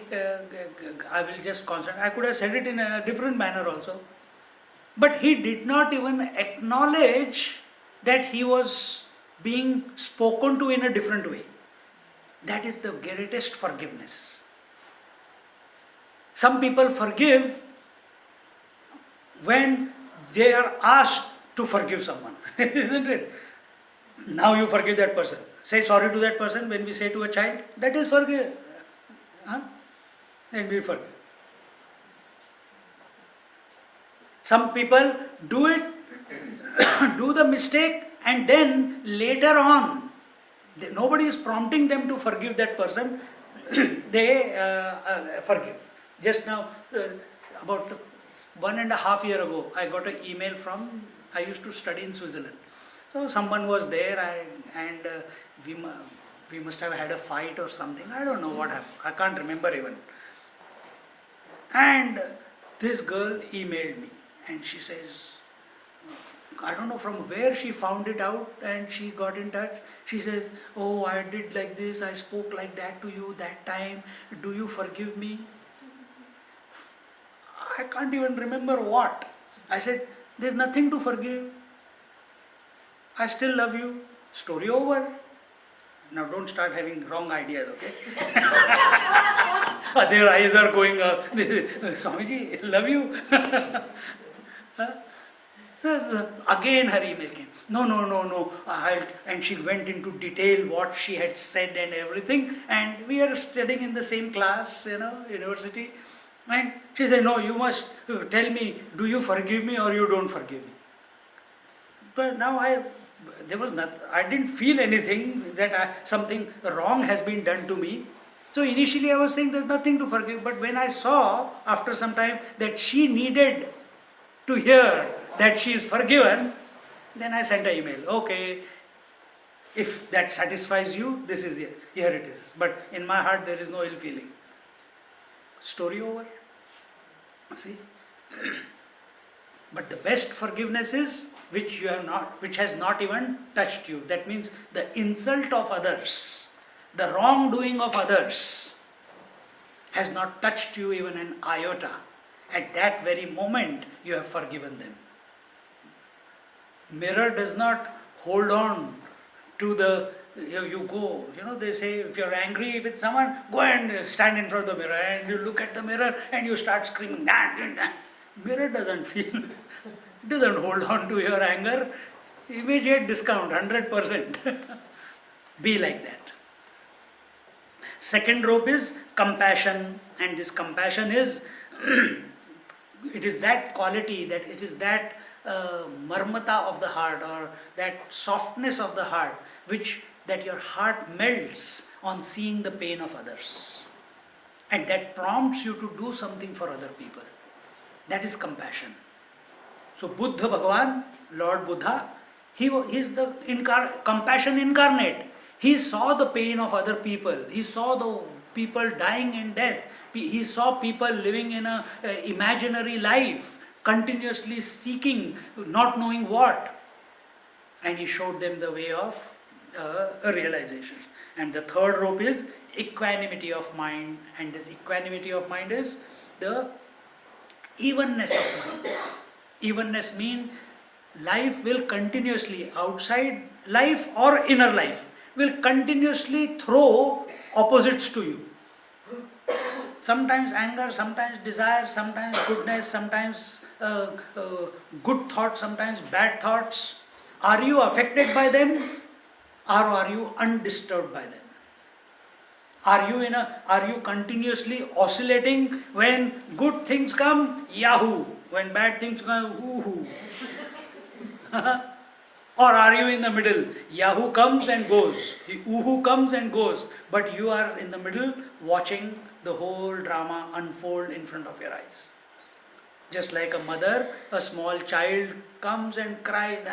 I will just concentrate. I could have said it in a different manner also. But he did not even acknowledge that he was being spoken to in a different way. That is the greatest forgiveness. Some people forgive when they are asked to forgive someone, isn't it? Now you forgive that person. Say sorry to that person when we say to a child, that is forgive. Then we forgive. Some people do it, do the mistake, and then later on, nobody is prompting them to forgive that person, they forgive. Just now, about 1.5 years ago, I got an email from, I used to study in Switzerland. So someone was there and we must have had a fight or something. I don't know what happened. I can't remember even. And this girl emailed me and she says, I don't know from where she found it out, and she got in touch. She says, oh, I did like this, I spoke like that to you that time. Do you forgive me? I can't even remember what. I said, there's nothing to forgive. I still love you. Story over. Now don't start having wrong ideas, okay? Their eyes are going up. Swamiji, love you. Again her email came. No. And she went into detail what she had said and everything. And we are studying in the same class, university. And she said, no, you must tell me, do you forgive me or you don't forgive me? But now I didn't feel anything that something wrong has been done to me. So initially I was saying there's nothing to forgive. But when I saw after some time that she needed to hear that she is forgiven, then I sent an email. Okay, if that satisfies you, this is here it is. But in my heart there is no ill feeling. Story over. See? But the best forgiveness is which has not even touched you. That means the insult of others, the wrongdoing of others has not touched you even an iota. At that very moment you have forgiven them. Mirror does not hold on to the you go, they say if you're angry with someone, go and stand in front of the mirror and you look at the mirror and you start screaming. Mirror doesn't feel, it doesn't hold on to your anger. Immediate discount, 100%. Be like that. Second rope is compassion, and this compassion is, it is that quality, that it is that marmata of the heart, or that softness of the heart, that your heart melts on seeing the pain of others, and that prompts you to do something for other people. That is compassion. So Buddha Bhagavan, Lord Buddha, he is the compassion incarnate. He saw the pain of other people. He saw the people dying in death. He saw people living in an imaginary life, continuously seeking, not knowing what. And he showed them the way of a realization. And the third rope is equanimity of mind. And this equanimity of mind is the evenness of mind. Evenness means life will continuously, outside life or inner life, will continuously throw opposites to you. Sometimes anger, sometimes desire, sometimes goodness, sometimes good thoughts, sometimes bad thoughts. Are you affected by them, or are you undisturbed by them? Are you continuously oscillating? When good things come, yahoo! When bad things come, woohoo! Or are you in the middle? Yahoo comes and goes, woohoo comes and goes, but you are in the middle watching the whole drama unfold in front of your eyes. Just like a mother, a small child comes and cries.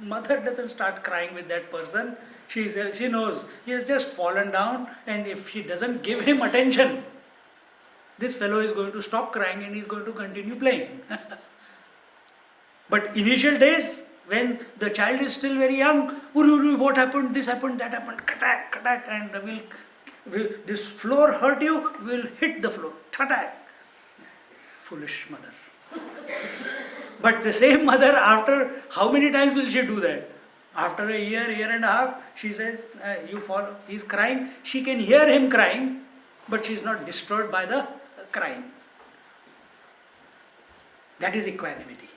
Mother doesn't start crying with that person. She knows he has just fallen down, and if she doesn't give him attention, this fellow is going to stop crying and he is going to continue playing. But initial days, when the child is still very young, what happened, this happened, that happened, katak, and this floor hurt you, will hit the floor, tatak. Foolish mother. But the same mother, after how many times will she do that? After a year and a half, she says, you fall, he's crying. She can hear him crying, but she's not disturbed by the crying. That is equanimity.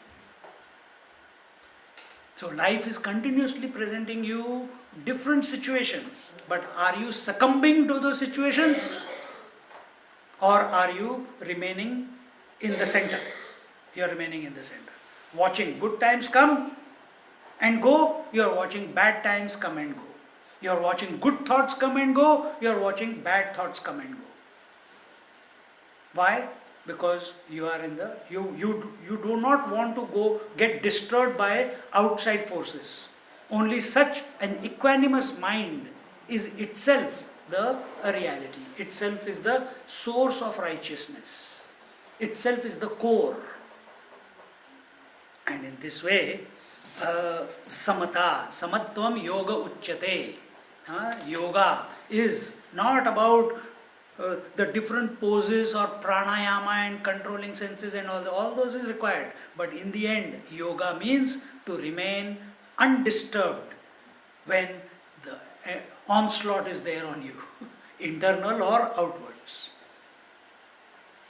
So life is continuously presenting you different situations, but are you succumbing to those situations, or are you remaining in the center? You are remaining in the center. Watching good times come and go, you are watching bad times come and go. You are watching good thoughts come and go, you are watching bad thoughts come and go. Why? Because you are in the, you do not want to go get disturbed by outside forces. Only such an equanimous mind is itself the reality. Itself is the source of righteousness. Itself is the core. And in this way, samatvam yoga uchyate. Yoga is not about the different poses or pranayama and controlling senses and all those is required. But in the end, yoga means to remain undisturbed when the onslaught is there on you, internal or outwards.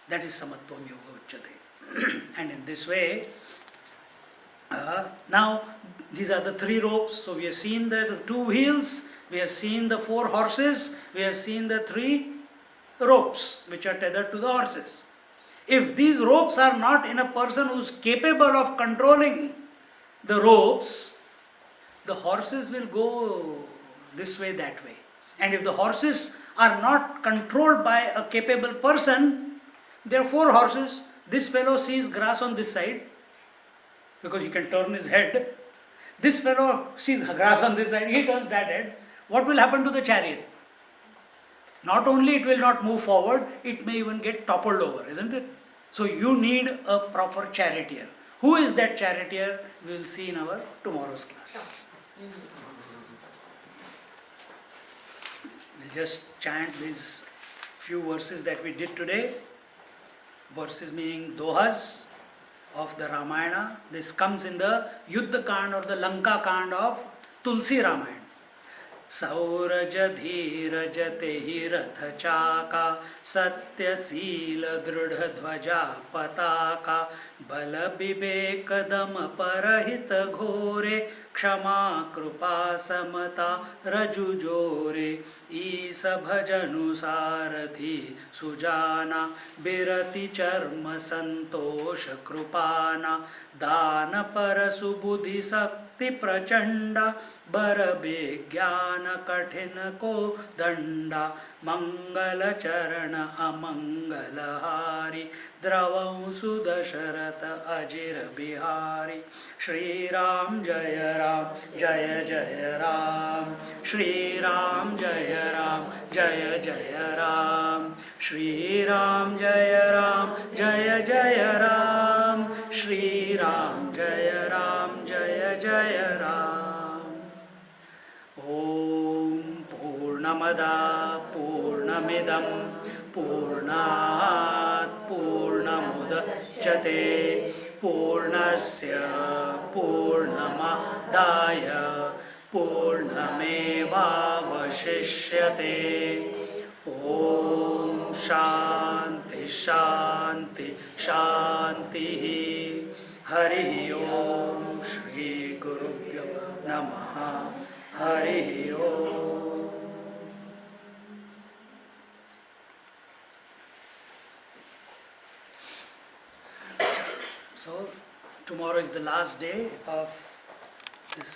That is samatvam yoga uchyate. And in this way, now these are the three ropes. So we have seen the two wheels, we have seen the four horses, we have seen the three ropes which are tethered to the horses. If these ropes are not in a person who is capable of controlling the ropes, the horses will go this way, that way. And if the horses are not controlled by a capable person, there are four horses. This fellow sees grass on this side, because he can turn his head. This fellow sees grass on this side, he turns that head. What will happen to the chariot? Not only it will not move forward, it may even get toppled over, isn't it? So you need a proper charioteer. Who is that charioteer? We will see in our tomorrow's class. We'll just chant these few verses that we did today. Verses meaning dohas of the Ramayana. This comes in the Yuddha Kand or the Lanka Kand of Tulsi Ramayana. सौरज धीरज तेहि रथ चाका, सत्यशील दृढ़ ध्वजा पताका, बल विवेक दम परहित घोरे, क्षमा कृपा समता रजु जोरे, ईस भजनु सारथि सुजाना, बिरति चर्म संतोष कृपाना, दान पर सुबुधि शक्ति प्रचंडा, बर विज्ञान कठिन को दंडा, मंगल चरण अमंगल हारी, द्रवं सुदशरथ अजिर बिहारी। श्री राम जय जय राम, श्री राम जय जय राम, श्री राम जय जय राम, श्री राम जय जय राम। ओम पूर्णमदा पूर्णमिदं पूर्णात् पूर्णमुदच्यते, पूर्णस्य पूर्णमादाय पूर्णमेवावशिष्यते। ओम शांति शांति शांति। हरि ओम श्री गुरुभ्यो नमः। हरि ओम। So tomorrow is the last day of this